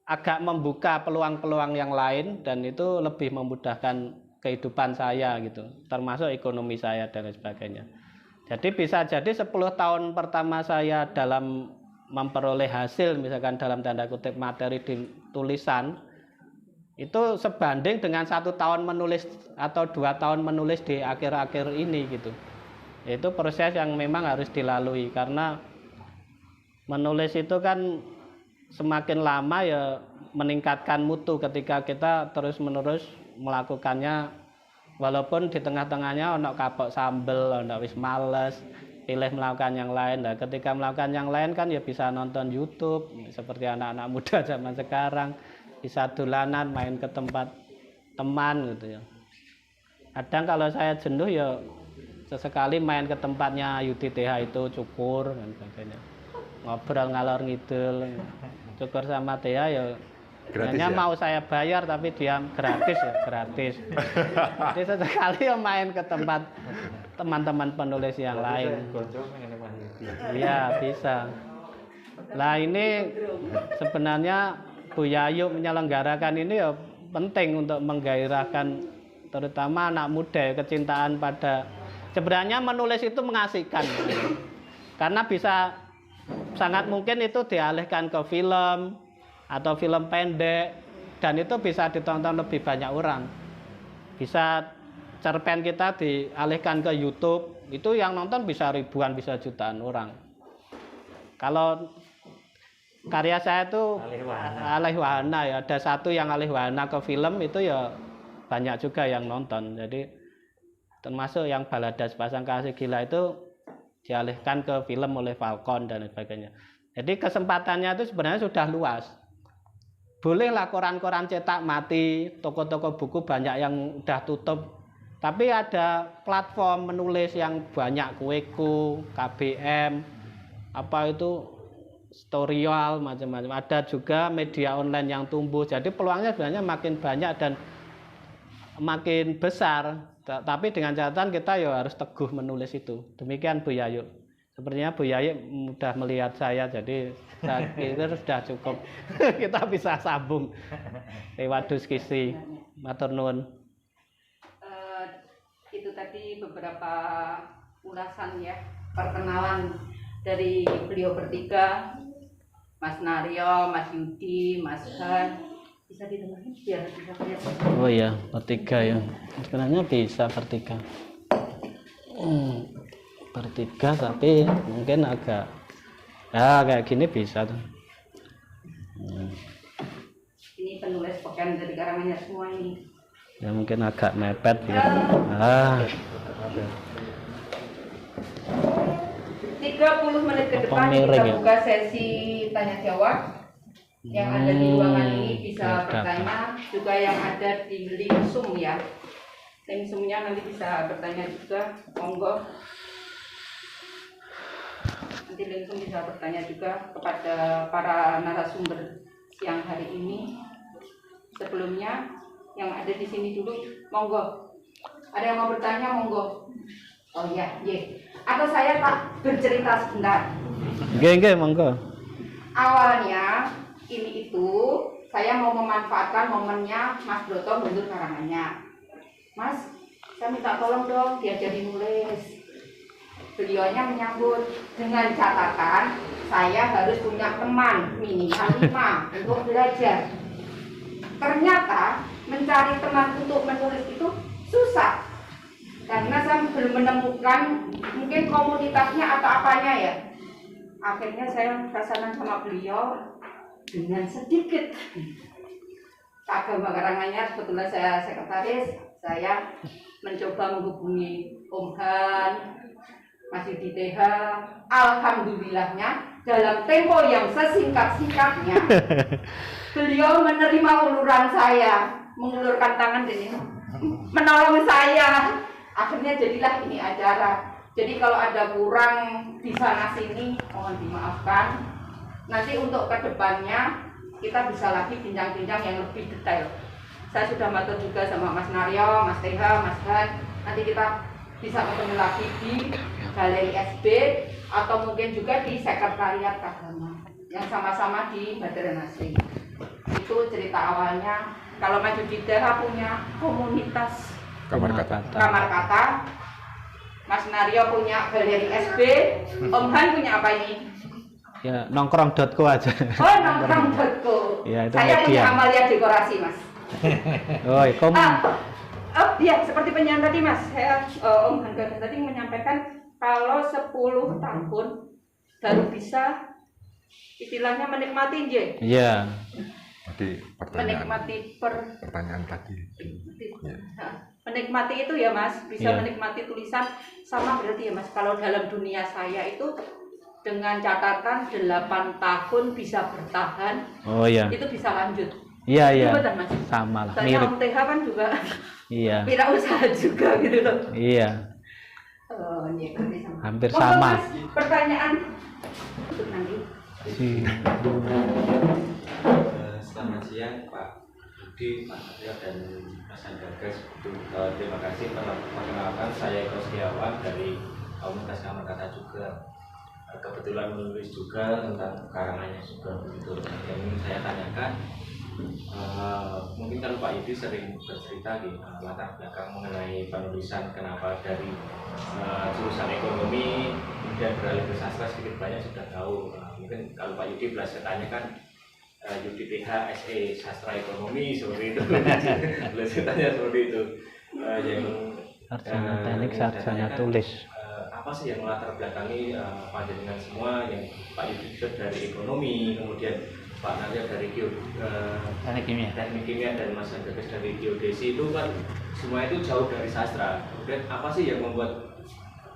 [SPEAKER 5] agak membuka peluang-peluang yang lain, dan itu lebih memudahkan kehidupan saya gitu, termasuk ekonomi saya dan lain sebagainya. Jadi bisa jadi 10 tahun pertama saya dalam memperoleh hasil, misalkan dalam tanda kutip materi di tulisan, itu sebanding dengan 1 tahun menulis atau 2 tahun menulis di akhir-akhir ini gitu. Itu proses yang memang harus dilalui, karena menulis itu kan semakin lama ya meningkatkan mutu ketika kita terus-menerus melakukannya, walaupun di tengah-tengahnya ono kapok sambel, ono wis males, pilih melakukan yang lain. Nah, ketika melakukan yang lain kan ya bisa nonton YouTube seperti anak-anak muda zaman sekarang, bisa dolanan main ke tempat teman gitu ya. Kadang kalau saya jenuh ya sesekali main ke tempatnya UTTH itu, Cukur dan sebagainya, ngobrol ngalor ngidul. Cukur sama Tia ya hanya ya? Mau saya bayar tapi dia gratis ya, gratis. Jadi sesekali ya main ke tempat teman-teman penulis yang lain. Iya bisa. Nah ini sebenarnya Bu Yayu menyelenggarakan ini ya penting untuk menggairahkan terutama anak muda ya, kecintaan pada, sebenarnya menulis itu mengasihkan karena bisa sangat mungkin itu dialihkan ke film atau film pendek, dan itu bisa ditonton lebih banyak orang. Bisa cerpen kita dialihkan ke YouTube, itu yang nonton bisa ribuan, bisa jutaan orang. Kalau karya saya itu
[SPEAKER 3] Alih wahana.
[SPEAKER 5] alih wahana ya. Ada satu yang alih wahana ke film itu ya banyak juga yang nonton. Jadi termasuk yang Balada Sepasang Kasih Gila itu dialihkan ke film oleh Falcon dan sebagainya. Jadi kesempatannya itu sebenarnya sudah luas. Bolehlah koran-koran cetak mati, toko-toko buku banyak yang udah tutup. Tapi ada platform menulis yang banyak, Kueku, KBM, apa itu, Storyal, macam-macam. Ada juga media online yang tumbuh. Jadi peluangnya sebenarnya makin banyak dan makin besar. Tapi dengan catatan kita ya harus teguh menulis itu. Demikian Bu Yayu. Sepertinya Bu Yayu mudah melihat saya, jadi saya kira sudah cukup. Kita bisa sambung lewat diskusi. Matur nuwun.
[SPEAKER 2] Itu tadi beberapa ulasan ya, perkenalan dari beliau bertiga, Mas Naryo, Mas Yudi, Mas Han. Bisa didengarin biar bisa kelihatan.
[SPEAKER 5] Oh iya, bertiga ya. Sebenarnya bisa bertiga. Bertiga tapi mungkin agak ya kayak gini bisa tuh.
[SPEAKER 2] Ini penulis pokoknya dari karangannya semua ini.
[SPEAKER 5] Ya mungkin agak mepet ya.
[SPEAKER 2] 30 menit ke depan kita buka sesi tanya jawab. Yang ada di ruangan ini bisa bertanya, juga yang ada di link Zoom ya. Link Zoom-nya nanti bisa bertanya juga, monggo. Nanti link Zoom bisa bertanya juga kepada para narasumber siang hari ini. Sebelumnya yang ada di sini dulu, monggo. Ada yang mau bertanya, monggo. Oh iya, iya. Atau saya tak bercerita sebentar.
[SPEAKER 5] Nggih, monggo.
[SPEAKER 2] Awalnya ini itu saya mau memanfaatkan momennya Mas Broto mundur karangannya. Mas, saya minta tolong dong diajari nulis. Beliaunya menyambut dengan catatan saya harus punya teman minimal 5 untuk belajar. Ternyata mencari teman untuk menulis itu susah karena saya belum menemukan mungkin komunitasnya atau apanya ya. Akhirnya saya pasangan sama beliau dengan sedikit agama karangannya, kebetulan saya sekretaris, saya mencoba menghubungi Om Han, Mas Yudi TH. Alhamdulillahnya dalam tempo yang sesingkat-singkatnya beliau menerima uluran saya, mengulurkan tangan dan menolong saya. Akhirnya jadilah ini acara. Jadi kalau ada kurang di sana sini mohon dimaafkan. Nanti untuk kedepannya kita bisa lagi bincang-bincang yang lebih detail. Saya sudah matur juga sama Mas Naryo, Mas TH, Mas Han. Nanti kita bisa ketemu lagi di Galeri SB atau mungkin juga di Sekretariat Agama yang sama-sama di Banjarnegara. Itu cerita awalnya. Kalau Mas Yudi TH punya komunitas
[SPEAKER 4] Kamar
[SPEAKER 2] kata, Mas Naryo punya Galeri SB, Om Han punya apa ini?
[SPEAKER 5] Ya nongkrong.co aja.
[SPEAKER 2] Oh, nongkrong.co.
[SPEAKER 5] Ya, itu
[SPEAKER 2] saya
[SPEAKER 5] media.
[SPEAKER 2] punya Amalia Dekorasi, Mas.
[SPEAKER 5] Oh,
[SPEAKER 2] Iya, seperti penyanyi tadi, Mas. Saya Om Han Gadah tadi menyampaikan kalau 10 tahun baru bisa istilahnya menikmati nje.
[SPEAKER 5] iya.
[SPEAKER 4] Tadi
[SPEAKER 2] Menikmati
[SPEAKER 4] pertanyaan tadi. Ya.
[SPEAKER 2] Nah, menikmati itu ya, Mas, bisa
[SPEAKER 5] Iya.
[SPEAKER 2] menikmati tulisan sama berarti ya, Mas. Kalau dalam dunia saya itu dengan catatan 8 tahun bisa bertahan,
[SPEAKER 5] Oh iya.
[SPEAKER 2] itu bisa lanjut.
[SPEAKER 5] Iya, iya.
[SPEAKER 2] Itu betul, Mas.
[SPEAKER 5] Sama lah,
[SPEAKER 2] Soalnya
[SPEAKER 5] mirip.
[SPEAKER 2] Om TH kan juga
[SPEAKER 5] Iya.
[SPEAKER 2] wirausaha juga gitu loh.
[SPEAKER 5] Iya.
[SPEAKER 2] Oh, iya, berarti sama.
[SPEAKER 5] Hampir
[SPEAKER 2] Monggo,
[SPEAKER 5] sama.
[SPEAKER 2] Mas, pertanyaan untuk nanti.
[SPEAKER 6] Selamat siang Pak Budi, Pak Aryo dan Mas Andagas. Terima kasih telah perkenalkan. Saya Eko Setiawan dari Komunitas Kamar Kata juga. Kebetulan menulis juga tentang karangannya juga begitu. Yang ingin saya tanyakan, mungkin kalau Pak Yudi sering bercerita di latar belakang mengenai penulisan, kenapa dari jurusan ekonomi kemudian beralih ke sastra, sedikit banyak sudah tahu. Mungkin kalau Pak Yudi belas tanyakan Yudi TH SE Sastra Ekonomi seperti itu. Belas tanya seperti itu. Yang
[SPEAKER 5] Sarjana teknik, sarjana tulis.
[SPEAKER 6] apa sih yang melatar belakangi panjenengan semua, yang Pak Yudi dari ekonomi, kemudian Pak Naryo dari teknik kimia dan Mas Gagas dari geodesi, itu kan semua itu jauh dari sastra. Kemudian apa sih yang membuat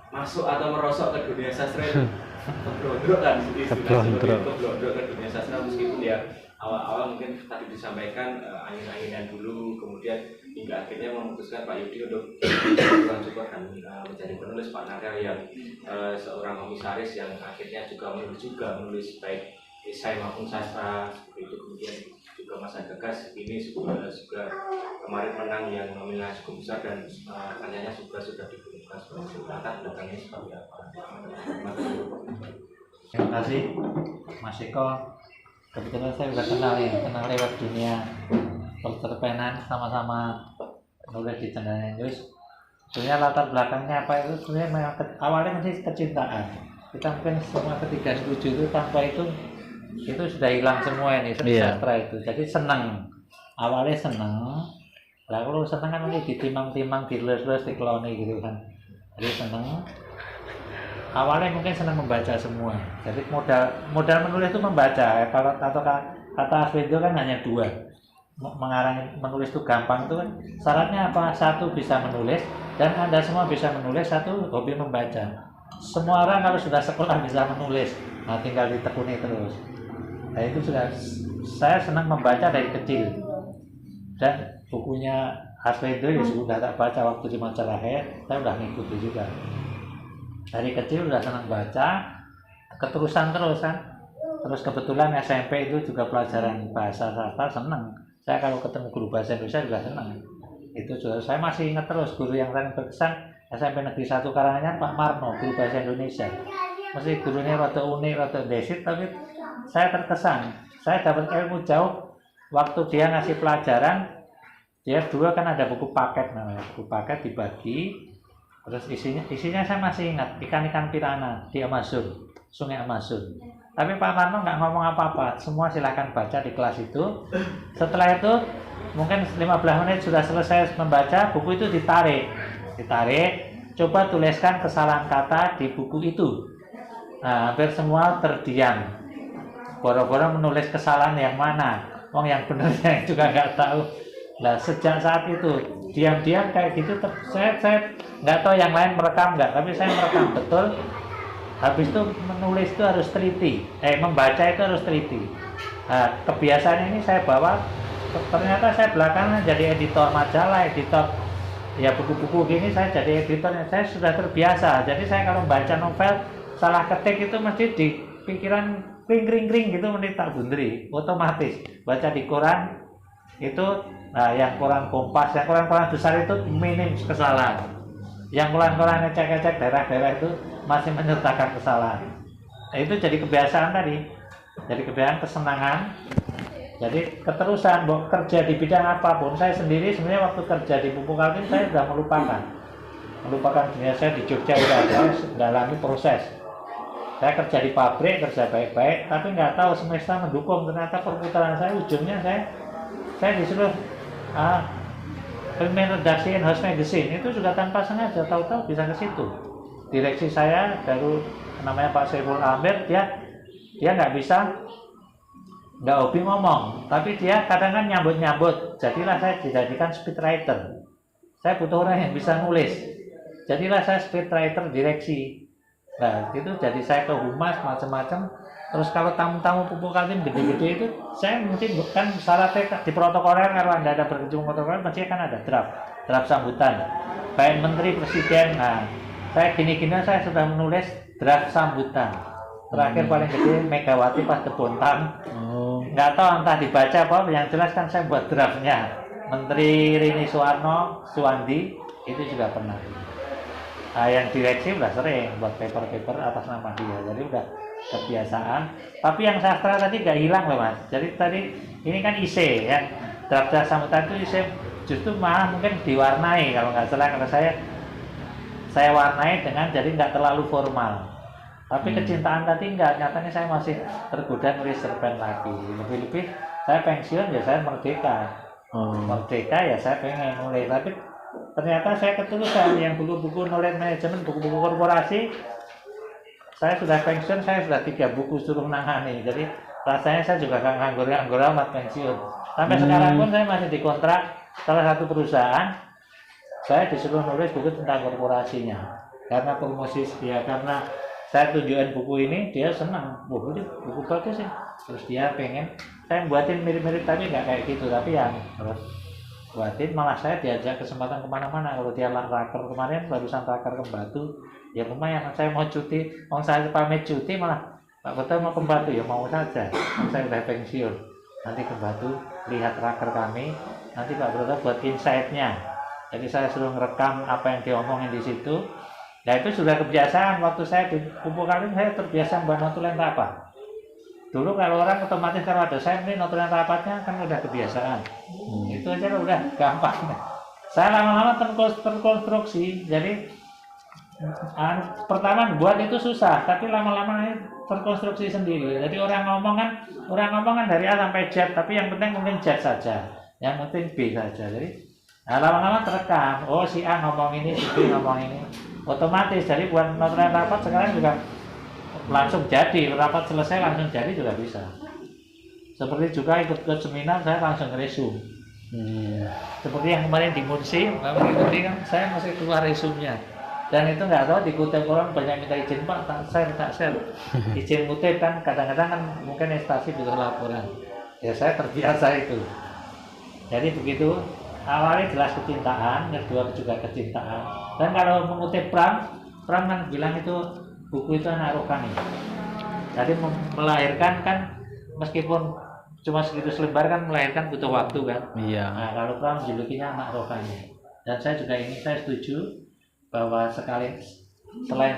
[SPEAKER 6] masuk atau merosok ke dunia sastra itu? Keblondrok kan, keblondrok ke dunia sastra, meskipun ya awal-awal mungkin tadi disampaikan angin-anginan dulu, kemudian hingga akhirnya memutuskan Pak Yudi untuk coba dan menjadi penulis, Pak Naryo yang seorang komisaris yang akhirnya juga menulis baik esai maupun sastra seperti itu. Kemudian juga Mas Gagas ini juga kemarin menang yang nominal cukup besar dan karyanya juga sudah dipublikasikan sebagai latar belakangnya seperti apa.
[SPEAKER 3] Terima kasih Mas Eko. Kebetulan saya sudah kenal lewat dunia percerpenan, sama-sama nulis di Cendekiawan News. Sebenarnya latar belakangnya apa itu sebenarnya memang awalnya masih kecintaan. Kita mungkin semua ketika setuju itu, tanpa itu sudah hilang semua ini sastra itu. Jadi senang, awalnya senang. Lalu senang kan ini ditimang-timang, dilus-lus, dikeloni gitu kan. Jadi senang. Awalnya mungkin senang membaca semua. Jadi modal menulis itu membaca. Kalau kata Aswendo kan hanya dua. Menulis itu gampang itu kan. Syaratnya apa? Satu, bisa menulis, dan Anda semua bisa menulis. Satu, hobi membaca. Semua orang kalau sudah sekolah bisa menulis. Nah, tinggal ditekuni terus. Nah, itu sudah, saya senang membaca dari kecil. Dan bukunya Aswendo ya sudah tak baca waktu di majalah Hair, saya udah ngikuti juga. Dari kecil udah senang baca, keterusan terus kan. Terus kebetulan SMP itu juga pelajaran bahasa sastra, senang. Saya kalau ketemu guru bahasa Indonesia juga senang. Itu juga saya masih ingat terus guru yang paling berkesan SMP Negeri 1 Karanganyar, Pak Marno, guru bahasa Indonesia. Masih gurunya rada unik, rada desit, tapi saya terkesan. Saya dapat ilmu jauh waktu dia ngasih pelajaran. Dia dulu kan ada buku paket namanya, buku paket dibagi. Terus isinya saya masih ingat, ikan-ikan pirana di Amazon, Sungai Amazon. Tapi Pak Marno nggak ngomong apa-apa, semua silahkan baca di kelas itu. Setelah itu mungkin 15 menit sudah selesai membaca, buku itu ditarik, coba tuliskan kesalahan kata di buku itu. Nah, hampir semua terdiam, boro-boro menulis kesalahan yang mana, yang benernya juga nggak tahu. Nah, sejak saat itu diam-diam kayak gitu, saya nggak tahu yang lain merekam nggak, tapi saya merekam betul. Habis itu menulis itu harus teliti, membaca itu harus teliti. Nah, kebiasaan ini saya bawa, ternyata saya belakangan jadi editor majalah, editor ya buku-buku gini, saya jadi editornya. Saya sudah terbiasa, jadi saya kalau baca novel salah ketik itu mesti di pikiran kring gitu, mesti tak bunderi, otomatis. Baca di koran itu, nah yang koran Kompas, yang koran-koran besar itu minim kesalahan. Yang koran-koran ngecek-ngecek daerah-daerah itu masih menyertakan kesalahan. Nah, itu jadi kebiasaan tadi. Jadi kebiasaan, kesenangan. Jadi keterusan, kerja di bidang apapun. Saya sendiri sebenarnya waktu kerja di Pupuk Kaltim saya sudah melupakan dunia saya di Jogja. Saya dalami proses. Saya kerja di pabrik, kerja baik-baik, tapi nggak tahu semesta mendukung. Ternyata perputaran saya ujungnya saya disuruh redaksiin House Magazine. Itu juga tanpa sengaja, tahu-tahu bisa ke situ. Direksi saya baru namanya Pak Saiful Amir, dia nggak hobi ngomong, tapi dia kadang kan nyambut. Jadilah saya dijadikan speechwriter. Saya butuh orang yang bisa nulis. Jadilah saya speechwriter direksi. Nah, itu jadi saya ke humas macam-macam. Terus kalau tamu-tamu Pupuk Kaltim gede-gede itu, saya mungkin bukan syaratnya di protokoler, kalau Anda ada berkunjung protokoler, pasti kan ada draft sambutan. Baik menteri, presiden. Nah, saya gini-gini saya sudah menulis draft sambutan. Terakhir paling gede Megawati pas Kebontang. Nggak tahu entah dibaca apa, yang jelas kan saya buat draftnya. Menteri Rini Suwandi itu juga pernah. Nah, yang direksi udah sering buat paper atas nama dia, jadi udah kebiasaan. Tapi yang sastra tadi nggak hilang loh Mas. Jadi tadi ini kan IC ya, draft sambutan itu IC justru malah mungkin diwarnai kalau nggak salah, karena saya warnai dengan jadi nggak terlalu formal. Tapi kecintaan tadi nggak, nyatanya saya masih tergoda nulis cerpen lagi. Lebih-lebih saya pensiun ya saya merdeka. Merdeka ya saya pengen nulis, tapi ternyata saya ketulusan yang buku-buku knowledge management, buku-buku korporasi, saya sudah pensiun, saya sudah 3 buku suruh nangani. Jadi rasanya saya juga gak nganggur amat pensiun. Sampai sekarang pun saya masih dikontrak salah satu perusahaan, saya disuruh nulis buku tentang korporasinya. Karena promosi dia, karena saya tunjukin buku ini, dia senang. Buku bagus sih. Terus dia pengen saya buatin mirip-mirip tapi nggak kayak gitu, tapi yang terus buatin, malah saya diajak kesempatan kemana-mana. Kalau dia raker kemarin barusan raker ke Batu, ya lumayan. Saya mau cuti, saya pamit cuti malah Pak Kota mau ke Batu, ya mau saja. Saya udah pensiun, nanti ke Batu lihat raker kami, nanti Pak Broto buat insight-nya. Jadi saya suruh ngerekam apa yang diomongin di situ. Nah itu sudah kebiasaan. Waktu saya di Pupuk Kaltim saya terbiasa membuat notulen rapat. Dulu kalau orang otomatis kalau ada saya ini notulen rapatnya kan udah kebiasaan. Itu aja udah gampang. Saya lama-lama terkonstruksi. Jadi pertama buat itu susah, tapi lama-lama terkonstruksi sendiri. Jadi orang ngomong kan dari A sampai Z, tapi yang penting mungkin Z saja, yang penting B saja. Jadi lama-lama terekam. Oh si A ngomong ini, si B ngomong ini. Otomatis. Jadi buat notulen rapat sekarang juga langsung jadi, rapat selesai langsung jadi juga bisa. Seperti juga ikut seminar saya langsung resume. Seperti yang kemarin di Munsi, mengikuti kan saya masih keluar resumenya. Dan itu nggak tahu dikutip orang banyak minta izin Pak, tak share. Izin kutip kan kadang-kadang kan mungkin instansi butuh laporan. Ya saya terbiasa itu. Jadi begitu, awalnya jelas kecintaan, kedua juga kecintaan. Dan kalau mengutip Pram kan bilang itu buku itu anak rohani. Jadi melahirkan kan meskipun cuma segitu selembar kan melahirkan butuh waktu kan.
[SPEAKER 5] Iya.
[SPEAKER 3] Nah kalau Pram julukinya anak rohani. Dan saya juga saya setuju bahwa selain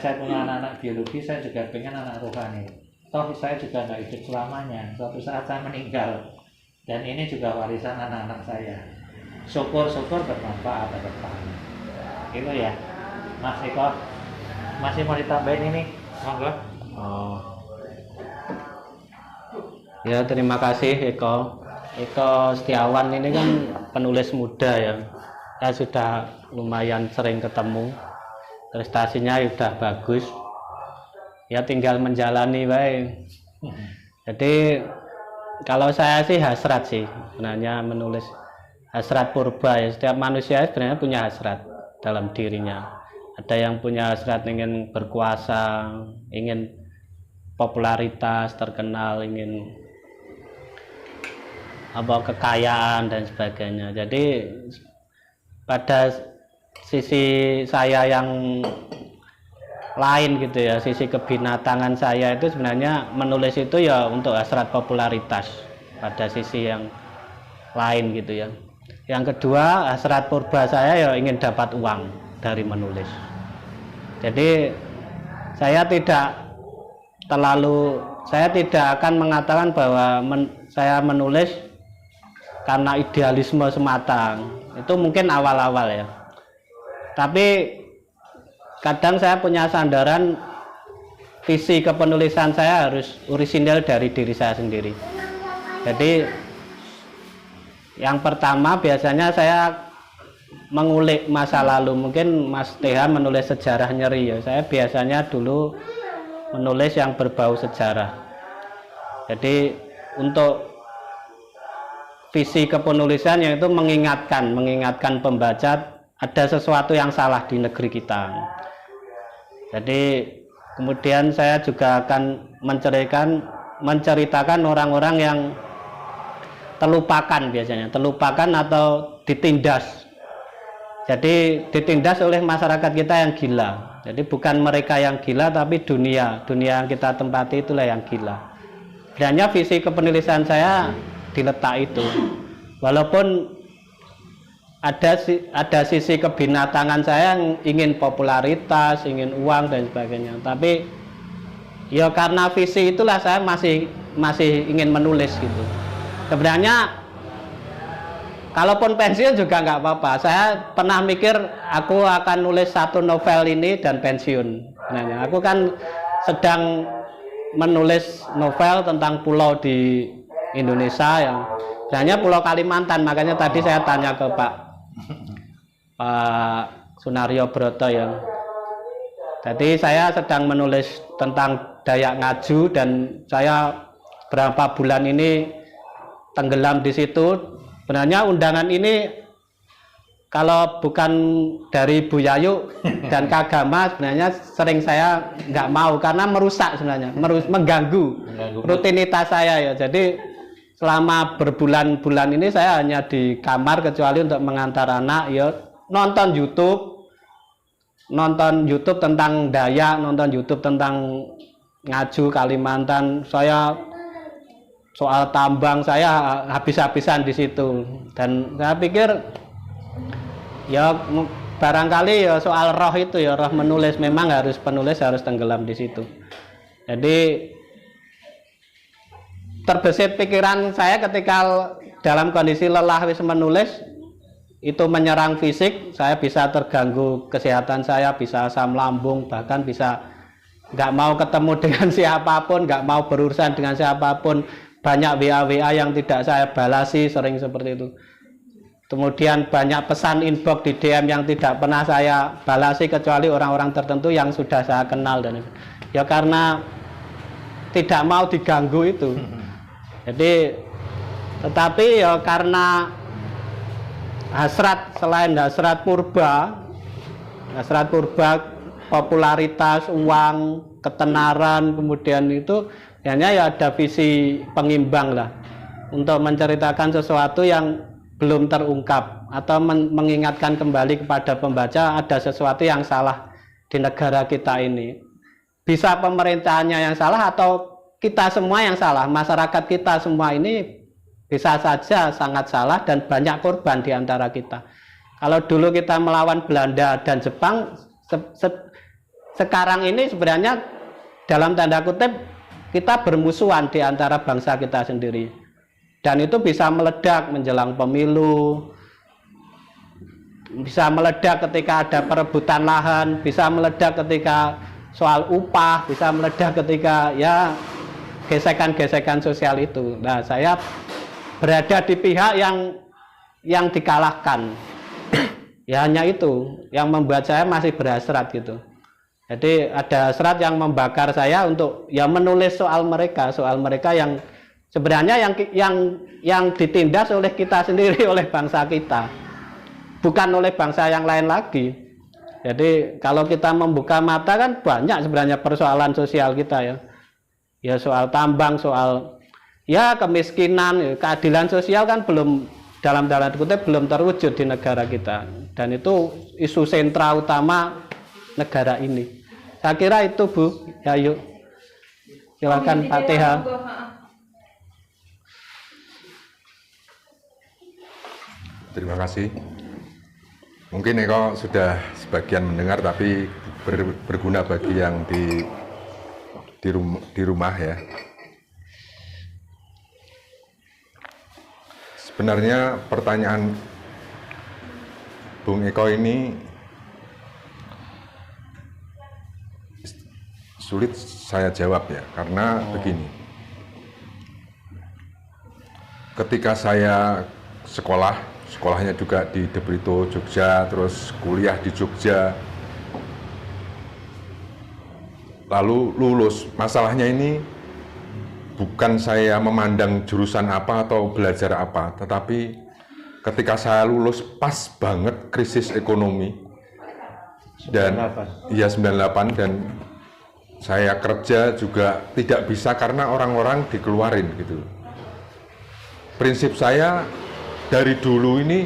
[SPEAKER 3] saya punya anak-anak biologi, saya juga pengen anak rohani. Toh saya juga nggak hidup selamanya. Suatu saat saya meninggal. Dan ini juga warisan anak-anak saya. Syukur-syukur bermanfaat ke depan. Gitu ya, Mas Eko. Masih mau ditambahin ini? Monggo.
[SPEAKER 5] Oh. Ya terima kasih Eko. Eko Setiawan ini kan penulis muda ya. Saya sudah lumayan sering ketemu. Prestasinya sudah bagus. Ya tinggal menjalani baik. Jadi kalau saya sih hasrat sih sebenarnya menulis, hasrat purba ya. Setiap manusia sebenarnya punya hasrat dalam dirinya. Ada yang punya hasrat ingin berkuasa, ingin popularitas, terkenal, ingin kekayaan dan sebagainya. Jadi pada sisi saya yang lain gitu ya, sisi kebinatangan saya itu sebenarnya menulis itu ya untuk hasrat popularitas pada sisi yang lain gitu ya. Yang kedua, hasrat purba saya ya ingin dapat uang dari menulis. Jadi saya tidak akan mengatakan bahwa saya menulis karena idealisme semata. Itu mungkin awal-awal ya. Tapi kadang saya punya sandaran visi kepenulisan saya harus orisinal dari diri saya sendiri. Jadi yang pertama biasanya saya mengulik masa lalu. Mungkin Mas TH menulis sejarah nyeri ya. Saya biasanya dulu menulis yang berbau sejarah. Jadi untuk visi kepenulisan yaitu mengingatkan pembaca ada sesuatu yang salah di negeri kita. Jadi kemudian saya juga akan menceritakan orang-orang yang terlupakan biasanya, terlupakan atau ditindas. Jadi ditindas oleh masyarakat kita yang gila. Jadi bukan mereka yang gila, tapi dunia yang kita tempati itulah yang gila. Sebenarnya visi kepenulisan saya diletak itu. Walaupun ada sisi kebinatangan saya yang ingin popularitas, ingin uang dan sebagainya. Tapi ya karena visi itulah saya masih ingin menulis gitu. Sebenarnya kalaupun pensiun juga nggak apa-apa. Saya pernah mikir aku akan nulis 1 novel ini dan pensiun. Sebenarnya aku kan sedang menulis novel tentang pulau di Indonesia yang sebenarnya Pulau Kalimantan. Makanya tadi saya tanya ke Pak Pak Sunaryo Broto ya. Jadi saya sedang menulis tentang Dayak Ngaju dan saya berapa bulan ini tenggelam di situ. Sebenarnya undangan ini kalau bukan dari Bu Yayu dan Kagama sebenarnya sering saya nggak mau karena merusak sebenarnya, mengganggu rutinitas saya ya. Jadi selama berbulan-bulan ini saya hanya di kamar kecuali untuk mengantar anak ya, nonton YouTube tentang Dayak, nonton YouTube tentang Ngaju Kalimantan. Saya soal tambang saya habis-habisan di situ dan saya pikir ya barangkali ya soal roh itu ya, roh menulis memang harus penulis harus tenggelam di situ. Jadi terbesit pikiran saya ketika dalam kondisi lelah wis menulis itu menyerang fisik, saya bisa terganggu kesehatan saya, bisa asam lambung, bahkan bisa nggak mau ketemu dengan siapapun, nggak mau berurusan dengan siapapun, banyak WA yang tidak saya balasi, sering seperti itu. Kemudian banyak pesan inbox di DM yang tidak pernah saya balasi kecuali orang-orang tertentu yang sudah saya kenal dan ya karena tidak mau diganggu itu. Jadi tetapi ya karena hasrat, selain hasrat purba, popularitas, uang, ketenaran, kemudian itu hanya ya ada visi pengimbang lah untuk menceritakan sesuatu yang belum terungkap atau mengingatkan kembali kepada pembaca ada sesuatu yang salah di negara kita ini. Bisa pemerintahannya yang salah atau kita semua yang salah, masyarakat kita semua ini bisa saja sangat salah dan banyak korban di antara kita. Kalau dulu kita melawan Belanda dan Jepang, sekarang ini sebenarnya dalam tanda kutip kita bermusuhan di antara bangsa kita sendiri. Dan itu bisa meledak menjelang pemilu, bisa meledak ketika ada perebutan lahan, bisa meledak ketika soal upah, bisa meledak ketika ya gesekan-gesekan sosial itu. Nah, saya berada di pihak yang dikalahkan. Ya hanya itu yang membuat saya masih berhasrat gitu. Jadi ada hasrat yang membakar saya untuk ya menulis soal mereka yang sebenarnya yang ditindas oleh kita sendiri, oleh bangsa kita, bukan oleh bangsa yang lain lagi. Jadi kalau kita membuka mata kan banyak sebenarnya persoalan sosial kita ya. Ya soal tambang, soal ya kemiskinan, keadilan sosial kan belum dalam tanda kutip belum terwujud di negara kita. Dan itu isu sentra utama negara ini. Saya kira itu Bu. Ya yuk. Silakan Pak TH.
[SPEAKER 4] Terima kasih. Mungkin Eko sudah sebagian mendengar tapi berguna bagi yang di rumah ya. Sebenarnya pertanyaan Bung Eko ini sulit saya jawab ya, karena begini. Ketika saya sekolahnya juga di De Brito, Jogja, terus kuliah di Jogja, lalu lulus. Masalahnya ini bukan saya memandang jurusan apa atau belajar apa, tetapi ketika saya lulus pas banget krisis ekonomi dan 98 dan saya kerja juga tidak bisa karena orang-orang dikeluarin gitu. Prinsip saya dari dulu ini,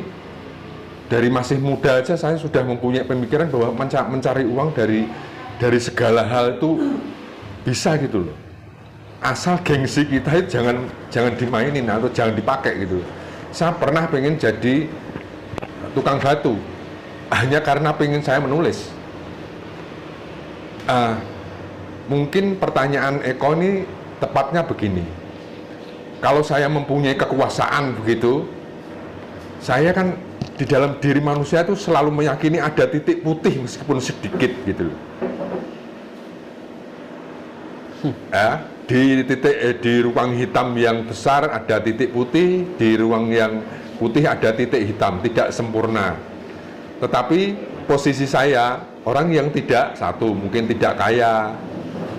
[SPEAKER 4] dari masih muda aja saya sudah mempunyai pemikiran bahwa mencari uang dari segala hal itu bisa gitu loh. Asal gengsi kita itu jangan dimainin atau jangan dipakai gitu. Saya pernah pengen jadi tukang batu hanya karena pengen saya menulis. Mungkin pertanyaan Eko ini tepatnya begini. Kalau saya mempunyai kekuasaan begitu, saya kan di dalam diri manusia itu selalu meyakini ada titik putih meskipun sedikit gitu. Di ruang hitam yang besar ada titik putih, di ruang yang putih ada titik hitam, tidak sempurna. Tetapi posisi saya orang yang tidak, satu mungkin tidak kaya,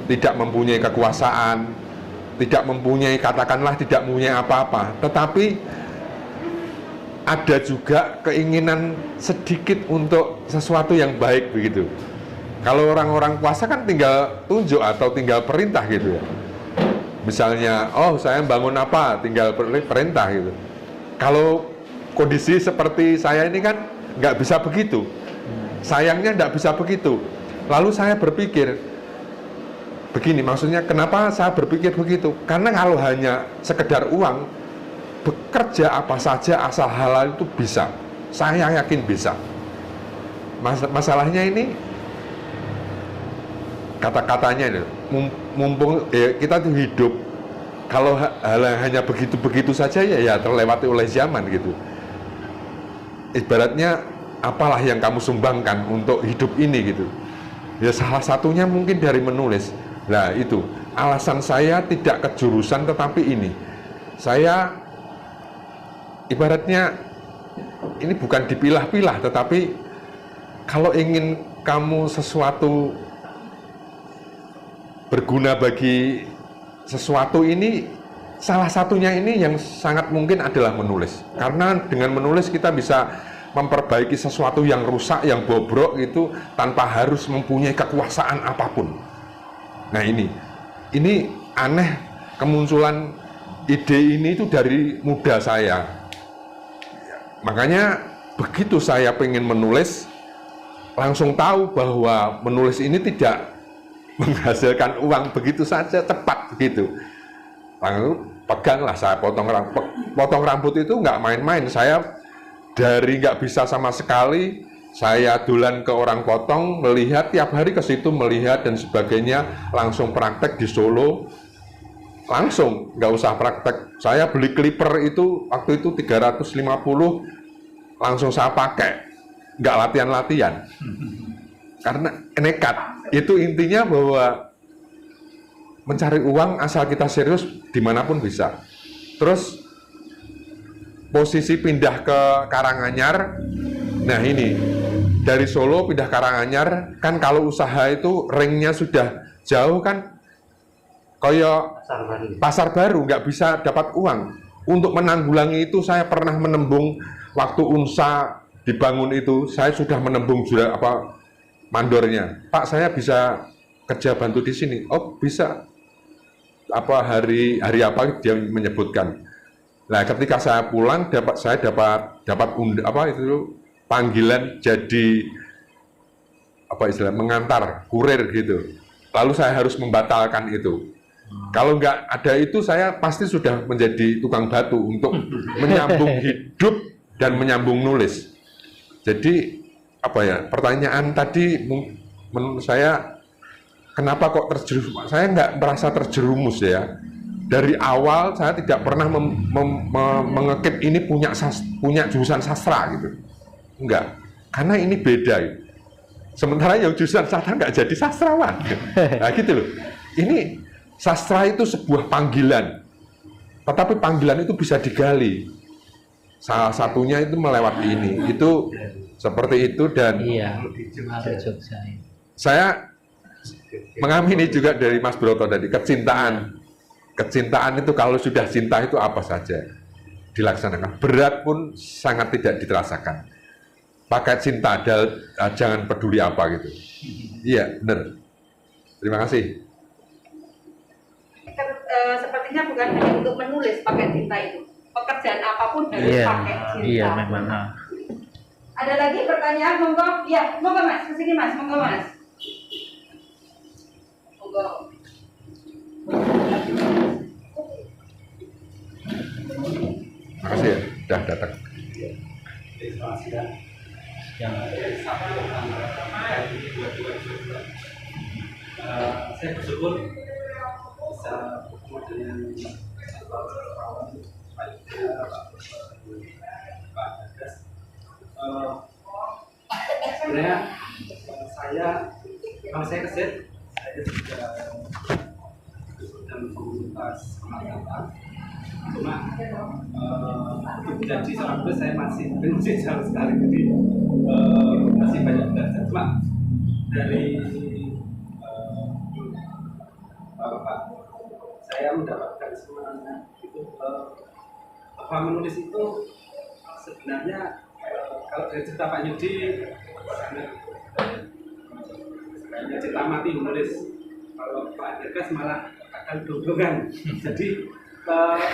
[SPEAKER 4] tidak mempunyai kekuasaan, tidak mempunyai, katakanlah tidak mempunyai apa-apa, tetapi ada juga keinginan sedikit untuk sesuatu yang baik begitu. Kalau orang-orang kuasa kan tinggal tunjuk atau tinggal perintah gitu ya. Misalnya, oh saya bangun apa, tinggal perintah gitu. Kalau kondisi seperti saya ini kan nggak bisa begitu. Sayangnya nggak bisa begitu. Lalu saya berpikir, begini maksudnya, kenapa saya berpikir begitu? Karena kalau hanya sekedar uang, bekerja apa saja asal halal itu bisa. Saya yakin bisa. Masalahnya ini, kata-katanya ini, mumpung kita tuh hidup, kalau hanya begitu-begitu saja ya terlewati oleh zaman gitu. Ibaratnya apalah yang kamu sumbangkan untuk hidup ini gitu. Ya salah satunya mungkin dari menulis. Nah itu alasan saya tidak kejurusan, tetapi ini saya ibaratnya ini bukan dipilah-pilah, tetapi kalau ingin kamu sesuatu berguna bagi sesuatu ini, salah satunya ini yang sangat mungkin adalah menulis. Karena dengan menulis kita bisa memperbaiki sesuatu yang rusak, yang bobrok itu tanpa harus mempunyai kekuasaan apapun. Nah ini aneh, kemunculan ide ini itu dari muda saya. Makanya begitu saya pengen menulis, langsung tahu bahwa menulis ini tidak menghasilkan uang begitu saja cepat begitu. Lalu peganglah saya potong rambut itu nggak main-main. Saya dari nggak bisa sama sekali, saya dulan ke orang potong, melihat tiap hari ke situ melihat dan sebagainya, langsung praktek di Solo. Langsung, nggak usah praktek. Saya beli clipper itu waktu itu 350, langsung saya pakai, nggak latihan-latihan. Karena nekat. Itu intinya bahwa mencari uang asal kita serius dimanapun bisa. Terus posisi pindah ke Karanganyar. Nah ini dari Solo pindah Karanganyar, kan kalau usaha itu ringnya sudah jauh kan, kayak pasar baru nggak bisa dapat uang. Untuk menanggulangi itu saya pernah menembung waktu Unsa dibangun itu, saya sudah menembung juga mandornya. Pak, saya bisa kerja bantu di sini. Oh bisa. Hari apa dia menyebutkan. Nah ketika saya pulang saya dapat panggilan jadi mengantar kurir gitu. Lalu saya harus membatalkan itu. Kalau nggak ada itu, saya pasti sudah menjadi tukang batu untuk menyambung hidup dan menyambung nulis. Jadi pertanyaan tadi menurut saya, kenapa kok terjerumus? Saya nggak merasa terjerumus ya. Dari awal saya tidak pernah mengekip ini punya jurusan sastra gitu. Enggak, karena ini beda. Sementara yang jurusan sastra nggak jadi sastrawan. Nah gitu loh. Ini sastra itu sebuah panggilan, tetapi panggilan itu bisa digali. Salah satunya itu melewati ini. Itu seperti itu. Dan saya mengamini juga dari Mas Broto tadi, kecintaan itu kalau sudah cinta itu apa saja dilaksanakan, berat pun sangat tidak dirasakan. Pakai cinta, jangan peduli apa gitu. Iya benar. Terima kasih.
[SPEAKER 2] Sepertinya bukan hanya untuk menulis pakai cinta itu, pekerjaan apapun harus pakai cinta.
[SPEAKER 3] Iya memang.
[SPEAKER 2] Ada lagi pertanyaan, monggo? Ya, monggo Mas, kesini Mas, monggo Mas. Monggo.
[SPEAKER 4] Makasih ya, sudah datang.
[SPEAKER 6] Saya bersyukur bisa bertemu dengan Pak Gagas. Sebenarnya kalau saya keset, saya juga dalam komunitas anak-anak. Cuma untuk janji sama saya masih jauh sekali. Jadi
[SPEAKER 7] dari Bapak, saya mendapatkan semangat itu bahwa menulis itu sebenarnya kalau dari cerita Pak Yudi hanya cinta mati menulis. Kalau Pak Gagas malah akan donggongan. Jadi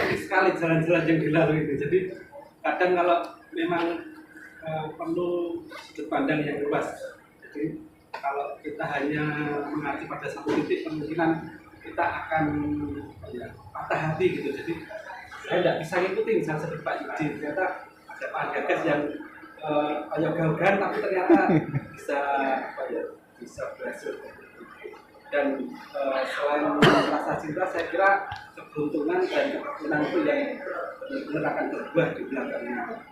[SPEAKER 7] ini sekali jalan-jalan yang dilalui itu. Jadi kadang kalau memang perlu sudut pandang yang luas. Jadi kalau kita hanya mengacu pada satu titik, kemungkinan kita akan patah hati gitu. Jadi saya tidak bisa ngikutin, saya seperti Pak Yudi. Ternyata ada Pak Gagas yang ogah-ogahan tapi ternyata bisa berhasil. Dan selain rasa cinta, saya kira keberuntungan dan keberuntungan itu yang benar akan berbuah di belakangnya.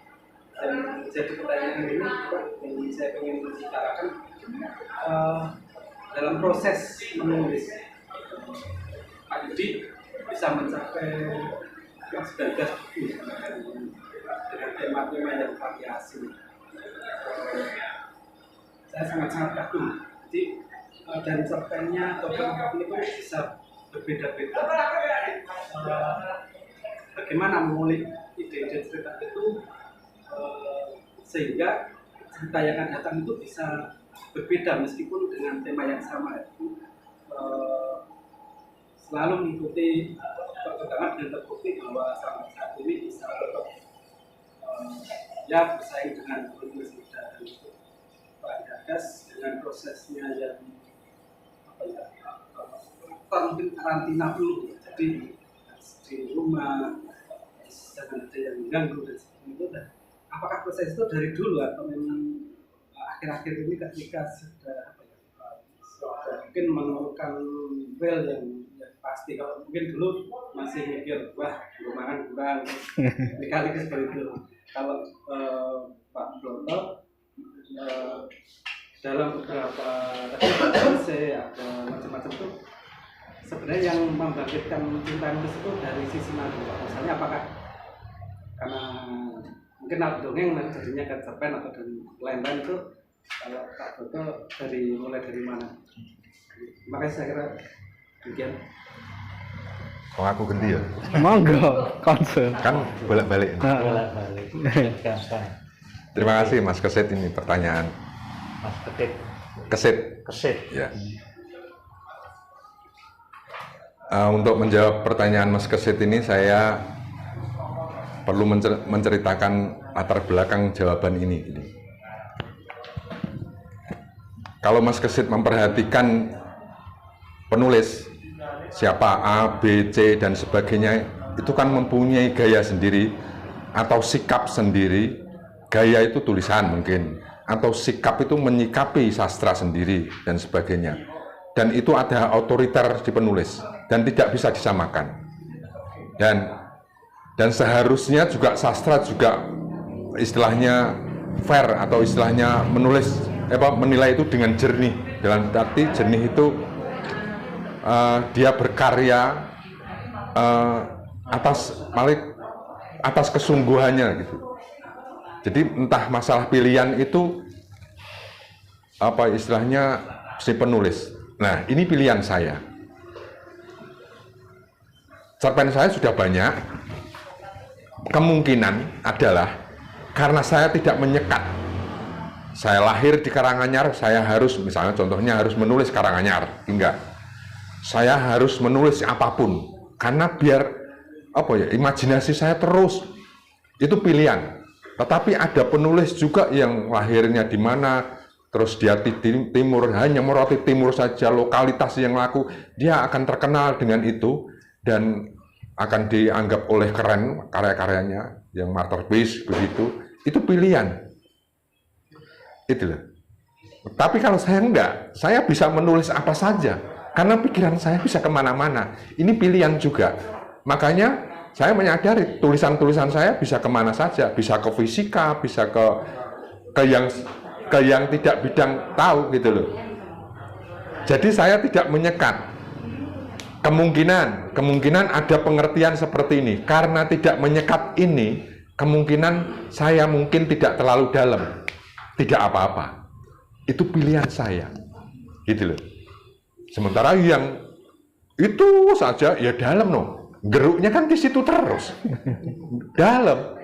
[SPEAKER 7] Dan jadi pertanyaan ini yang saya ingin bicarakan dalam proses menulis, Pak Yudi bisa mencapai 19 buku dengan tema-tema yang variasi. Saya sangat-sangat kagum. Jadi dan cerpennya atau film itu bisa berbeda-beda. Bagaimana mengulik ide-ide cerita itu sehingga cerita yang akan datang itu bisa berbeda meskipun dengan tema yang sama. Itu selalu mengikuti perkembangan dan terbukti bahwa sampai saat ini bisa tetap bersaing dengan penulis muda. Dan Pak Gagas dengan prosesnya yang mungkin karantina dulu, jadi di rumah jangan ada yang mengganggu dan seperti itu. Dan apakah proses itu dari dulu atau memang akhir-akhir ini ketika sudah mungkin menemukan well yang pasti? Kalau mungkin dulu masih mikir wah lumayan kurang kali seperti itu. Kalau Pak Broto dalam beberapa essay ada macam-macam itu sebenarnya yang membangkitkan cinta menulis itu dari sisi mana? Misalnya apakah karena mungkin dongeng jadinya ke cerpen atau dari lain-lain itu, kalau Pak Broto mulai dari mana? Makanya saya kira demikian.
[SPEAKER 4] Oh, aku ganti ya?
[SPEAKER 5] Monggo, konsul.
[SPEAKER 4] Kan bolak-balik.
[SPEAKER 3] Bolak-balik.
[SPEAKER 4] Terima kasih Mas Kesit, ini pertanyaan.
[SPEAKER 3] Mas Kesit.
[SPEAKER 4] Kesit. Ya. Untuk menjawab pertanyaan Mas Kesit ini, saya perlu menceritakan latar belakang jawaban ini. Kalau Mas Kesit memperhatikan penulis, siapa A, B, C, dan sebagainya, itu kan mempunyai gaya sendiri atau sikap sendiri. Gaya itu tulisan mungkin, atau sikap itu menyikapi sastra sendiri dan sebagainya. Dan itu ada otoriter di penulis dan tidak bisa disamakan. Dan seharusnya juga sastra juga istilahnya fair atau istilahnya menilai itu dengan jernih. Dalam arti jernih itu dia berkarya atas kesungguhannya gitu. Jadi entah masalah pilihan itu apa istilahnya si penulis. Nah, ini pilihan saya. Cerpen saya sudah banyak. Kemungkinan adalah karena saya tidak menyekat. Saya lahir di Karanganyar, saya harus misalnya contohnya harus menulis Karanganyar, enggak. Saya harus menulis apapun karena biar imajinasi saya terus. Itu pilihan. Tetapi ada penulis juga yang lahirnya di mana, terus dia di timur, hanya meroti timur saja, lokalitas yang laku, dia akan terkenal dengan itu dan akan dianggap oleh keren karya-karyanya yang masterpiece begitu. Itu pilihan. Itulah. Tapi kalau saya enggak, saya bisa menulis apa saja karena pikiran saya bisa kemana-mana. Ini pilihan juga. Makanya saya menyadari tulisan-tulisan saya bisa kemana saja, bisa ke fisika, bisa ke yang tidak bidang tahu gitu loh. Jadi saya tidak menyekat. Kemungkinan ada pengertian seperti ini. Karena tidak menyekat ini, kemungkinan saya mungkin tidak terlalu dalam, tidak apa-apa. Itu pilihan saya. gitu loh. Sementara yang itu saja ya dalam geruknya kan di situ terus, dalam.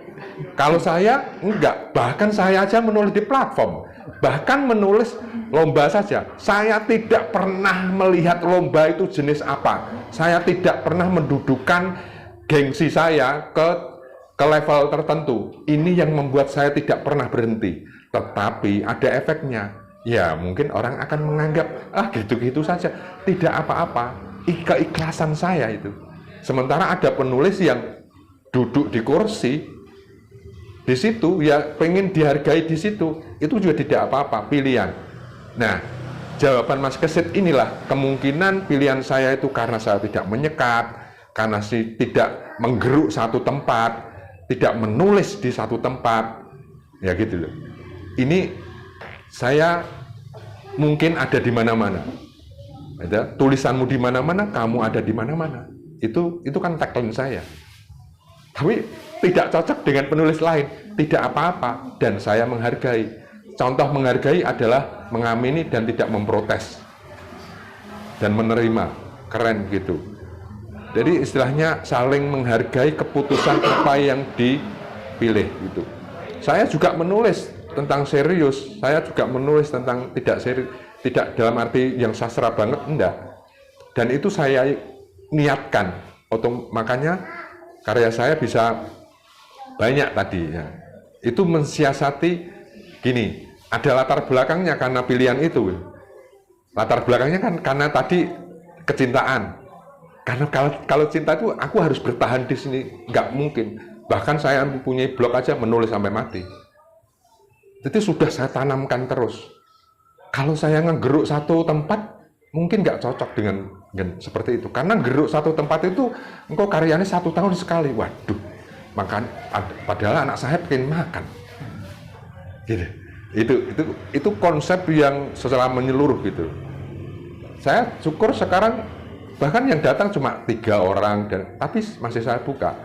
[SPEAKER 4] Kalau saya enggak, bahkan saya aja menulis di platform, bahkan menulis lomba saja. Saya tidak pernah melihat lomba itu jenis apa. Saya tidak pernah mendudukan gengsi saya ke level tertentu. Ini yang membuat saya tidak pernah berhenti. Tetapi ada efeknya. Ya mungkin orang akan menganggap gitu-gitu saja, tidak apa-apa. Keikhlasan saya itu. Sementara ada penulis yang duduk di kursi di situ, ya pengen dihargai di situ, itu juga tidak apa-apa, pilihan. Nah, jawaban Mas Kesit inilah kemungkinan pilihan saya itu karena saya tidak menyekat, karena tidak menggeruk satu tempat, tidak menulis di satu tempat, ya gitu loh. Ini saya mungkin ada di mana-mana. Ada tulisanmu di mana-mana, kamu ada di mana-mana. Itu kan tagline saya. Tapi tidak cocok dengan penulis lain, tidak apa-apa, dan saya menghargai. Contoh menghargai adalah mengamini dan tidak memprotes dan menerima, keren gitu. Jadi istilahnya saling menghargai keputusan apa yang dipilih gitu. Saya juga menulis tentang serius, saya juga menulis tentang tidak serius, tidak dalam arti yang sastra banget, enggak. Dan itu saya niatkan, makanya karya saya bisa banyak tadi ya. Itu mensiasati gini, ada latar belakangnya karena pilihan itu. Latar belakangnya kan karena tadi kecintaan. Karena kalau cinta itu aku harus bertahan di sini, nggak mungkin. Bahkan saya mempunyai blog aja menulis sampai mati. Jadi sudah saya tanamkan terus. Kalau saya ngegeruk satu tempat, mungkin nggak cocok dengan seperti itu. Karena geruk satu tempat itu, engkau karyanya 1 tahun sekali. Waduh, makan. Padahal anak saya pengen makan. Gitu. Itu konsep yang secara menyeluruh gitu. Saya syukur sekarang bahkan yang datang cuma 3 orang, tapi masih saya buka.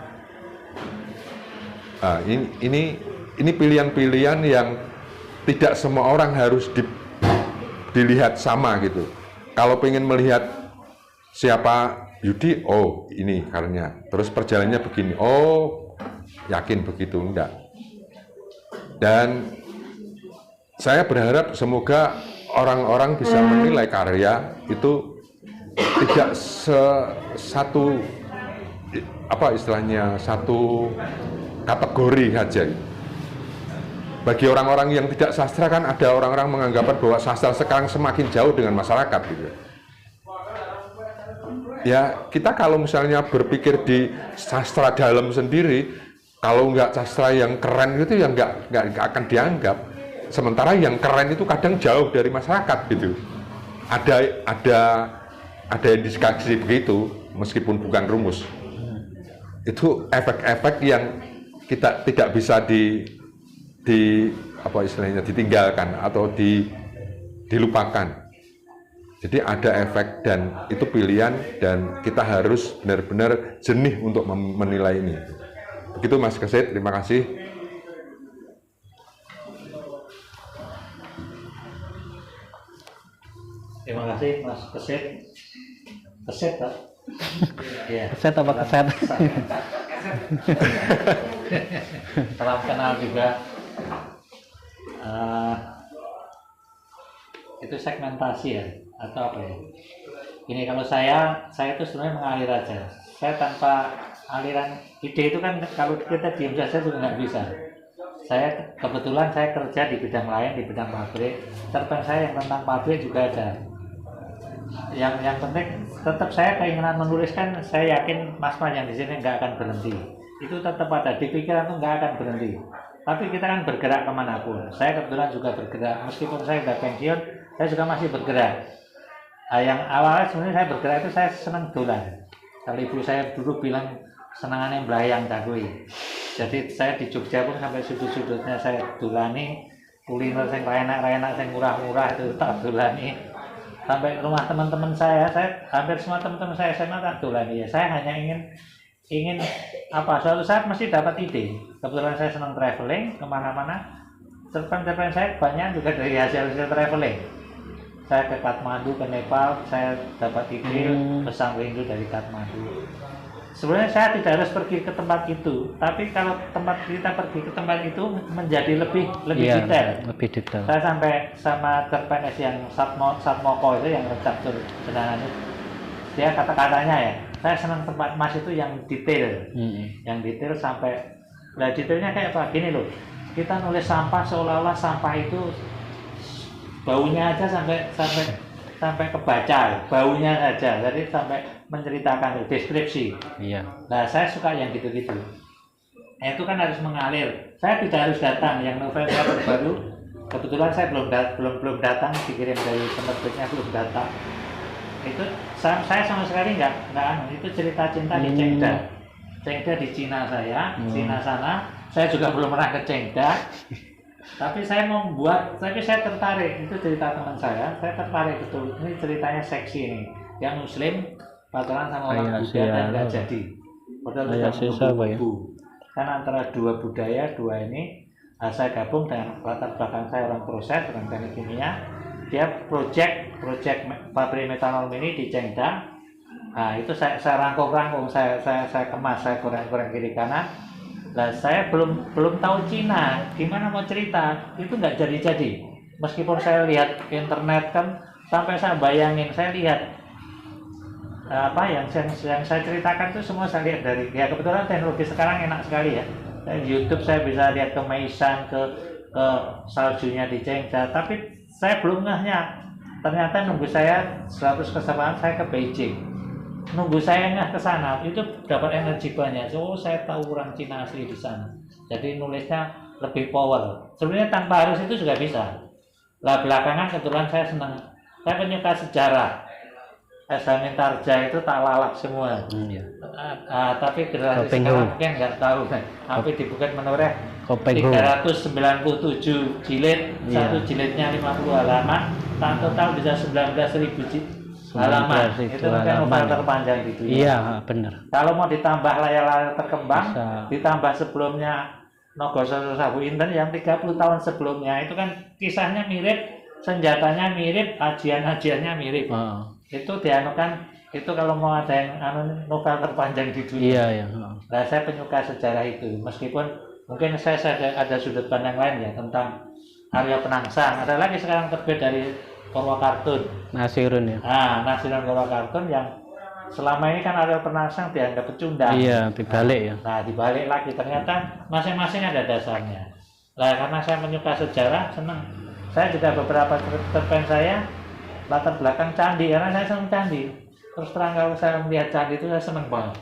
[SPEAKER 4] Ini pilihan-pilihan yang tidak semua orang harus dilihat sama gitu. Kalau pengen melihat siapa Yudi, oh ini karyanya, terus perjalanannya begini, oh yakin begitu, enggak. Dan saya berharap semoga orang-orang bisa menilai karya itu tidak satu satu kategori saja. Bagi orang-orang yang tidak sastra kan ada orang-orang menganggap bahwa sastra sekarang semakin jauh dengan masyarakat gitu. Ya kita kalau misalnya berpikir di sastra dalam sendiri, kalau nggak sastra yang keren itu ya nggak akan dianggap. Sementara yang keren itu kadang jauh dari masyarakat gitu. Ada indikasi begitu meskipun bukan rumus. Itu efek-efek yang kita tidak bisa ditinggalkan atau dilupakan. Jadi ada efek dan itu pilihan dan kita harus benar-benar jernih untuk menilai ini. Begitu Mas Kesit, terima kasih.
[SPEAKER 3] Terima kasih Mas Kesit. Kesit Pak? Iya.
[SPEAKER 5] Keset apa keset?
[SPEAKER 3] Salam kenal juga. Itu segmentasi ya atau apa ya? Ini kalau saya itu sebenarnya mengalir aja. Saya tanpa aliran ide itu kan kalau kita diam saja juga nggak bisa. Saya kebetulan saya kerja di bidang lain, di bidang pabrik. Cerpen saya yang tentang pabrik juga ada. Yang penting tetap saya keinginan menuliskan. Saya yakin Mas yang di sini nggak akan berhenti. Itu tetap ada di pikiran tuh nggak akan berhenti. Tapi kita kan bergerak kemanapun. Saya kebetulan juga bergerak, meskipun saya sudah pensiun, saya juga masih bergerak. Yang awalnya sebenarnya saya bergerak itu saya senang dolan. Kalau ibu saya dulu bilang senangannya belayang cakui. Jadi saya di Jogja pun sampai sudut-sudutnya saya dolani, kuliner yang enak-enak, yang murah-murah itu tak dolani. Sampai rumah teman-teman saya hampir semua teman-teman saya SMA tak dolani. Ya, saya hanya ingin suatu saat mesti dapat ide. Kebetulan saya senang traveling kemana-mana. Cerpen-cerpen saya banyak juga dari hasil traveling. saya ke Kathmandu, ke Nepal, saya dapat email pesan rindu dari Kathmandu. Sebenarnya saya tidak harus pergi ke tempat itu, tapi kalau kita pergi ke tempat itu menjadi lebih detail.
[SPEAKER 1] Lebih detail.
[SPEAKER 3] Saya sampai sama terpenes yang Satmoko itu yang redaktur Jenangan itu, dia kata-katanya ya, saya senang tempat Mas itu yang detail, yang detail sampai, nah detailnya kayak apa? Gini loh, kita nulis sampah seolah-olah sampah itu baunya aja sampai kebaca, baunya aja, jadi sampai menceritakan deskripsi.
[SPEAKER 1] Iya.
[SPEAKER 3] Nah saya suka yang gitu-gitu. Nah, itu kan harus mengalir. Saya tidak harus datang. Yang novel saya terbaru, kebetulan saya belum datang, dikirim dari penerbitnya belum datang. Itu saya sama sekali nggak itu cerita cinta di Chengda. Chengda di Cina saya, Cina sana. Saya juga belum pernah ke Chengda. Tapi saya mau membuat, tapi saya tertarik. Itu cerita teman saya tertarik betul. Ini ceritanya seksi ini. Yang Muslim pacaran sama orang Buddha dan nggak jadi. Padahal sudah menunggu. Kan antara dua budaya, dua ini, saya gabung dengan latar belakang saya orang proses, orang teknik kimia. Dia project pabrik metanol mini di Chengda. Nah itu saya rangkum, saya kemas, saya goreng kiri kanan. Nah saya belum tahu Cina, gimana mau cerita, itu nggak jadi. Meskipun saya lihat internet kan, sampai saya bayangin, saya lihat apa yang saya ceritakan itu semua saya lihat dari, ya kebetulan teknologi sekarang enak sekali ya. YouTube saya bisa lihat ke Meisan, ke saljunya di Chengda, tapi saya belum ngehnya. Ternyata nunggu saya 100 kesempatan saya ke Beijing. Nunggu saya ngeh ke sana, itu dapat energi banyak. So, saya tahu orang Cina asli di sana. Jadi nulisnya lebih power. Sebenarnya tanpa harus itu juga bisa. Lah belakangan kebetulan saya senang. Saya penyuka sejarah. Eksamen Tarja itu tak lalap semua. Tapi generasi sekarang mungkin nggak tahu. Tapi di Bukit Menoreh 397 jilid, satu jilidnya 50 halaman, total bisa 19.000 halaman. Itu mungkin novel terpanjang di dunia.
[SPEAKER 1] Iya, benar.
[SPEAKER 3] Kalau mau ditambah layar-layar terkembang, ditambah sebelumnya Nogoso Sabu Inten yang 30 tahun sebelumnya, itu kan kisahnya mirip, senjatanya mirip, ajian-ajiannya mirip. Itu dianukan, itu kalau mau ada yang novel terpanjang di dunia.
[SPEAKER 1] Iya.
[SPEAKER 3] Nah, saya penyuka sejarah itu, meskipun mungkin saya ada sudut pandang lain ya tentang Arya Penangsang. Ada lagi sekarang terbit dari Purwakartun.
[SPEAKER 1] Nasirun ya.
[SPEAKER 3] Nasirun Purwakartun yang selama ini kan Arya Penangsang dianggap pecundang.
[SPEAKER 1] Iya, dibalik ya.
[SPEAKER 3] Nah, dibalik lagi ternyata masing-masing ada dasarnya. Nah, karena saya menyuka sejarah, senang. Saya juga beberapa cerpen saya latar belakang candi, karena saya senang candi. Terus terang kalau saya melihat candi itu saya senang banget.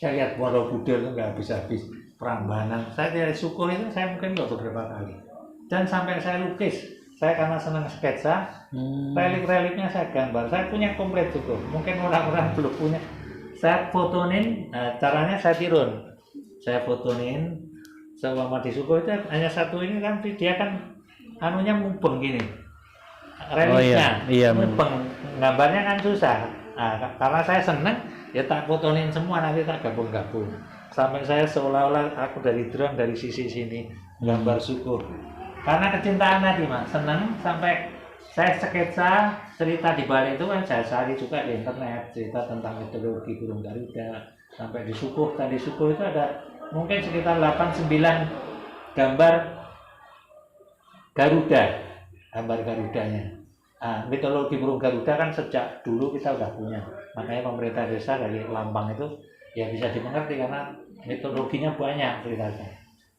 [SPEAKER 3] Saya lihat Borobudur itu nggak habis-habis, Prambanan. Saya dari Syukur itu saya mungkin beberapa kali. Dan sampai saya lukis, saya karena senang sketsa, relik-reliknya saya gambar. Saya punya komplit cukup. Mungkin orang-orang belum punya. Saya fotonin, caranya saya tirun. Saya fotonin, seumpama di Syukur itu hanya satu ini kan, dia kan anunya mubeng gini. Reliknya, mubeng, gambarnya kan susah. Nah, karena saya senang, ya tak fotonin semua, nanti tak gabung-gabung. Sampai saya seolah-olah aku dari drone dari sisi sini gambar Syukur. Karena kecintaan tadi mas, senang sampai saya sketsa cerita di balik itu kan saya cari juga di internet, cerita tentang mitologi burung Garuda. Sampai di Syukur, tadi Syukur itu ada mungkin sekitar 8-9 gambar Garuda, gambar Garudanya. Nah, mitologi burung Garuda kan sejak dulu kita udah punya. Makanya pemerintah desa dari lambang itu ya bisa dimengerti karena mitologinya banyak ceritanya.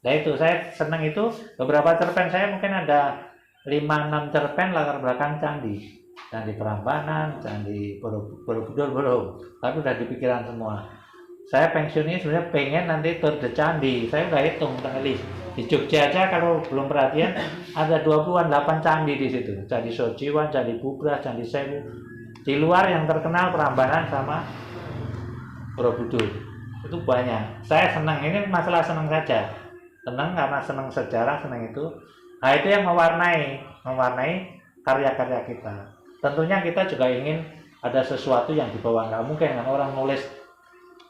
[SPEAKER 3] Nah itu saya senang itu, beberapa cerpen saya mungkin ada 5-6 cerpen latar belakang candi. Candi Prambanan, Candi Borobudur belum, tapi udah dipikiran semua. Saya pensiunnya sebenarnya pengen nanti tour de candi. Saya udah hitung tadi di Jogja aja kalau belum perhatian ada 28 candi di situ. Candi Sojiwan, Candi Bubrah, Candi Sewu. Di luar yang terkenal Prambanan sama Borobudur. Itu banyak. Saya senang, ini masalah senang saja. Senang karena senang sejarah, senang itu. Nah itu yang mewarnai karya-karya kita. Tentunya kita juga ingin ada sesuatu yang dibawa. Nggak mungkin kan orang nulis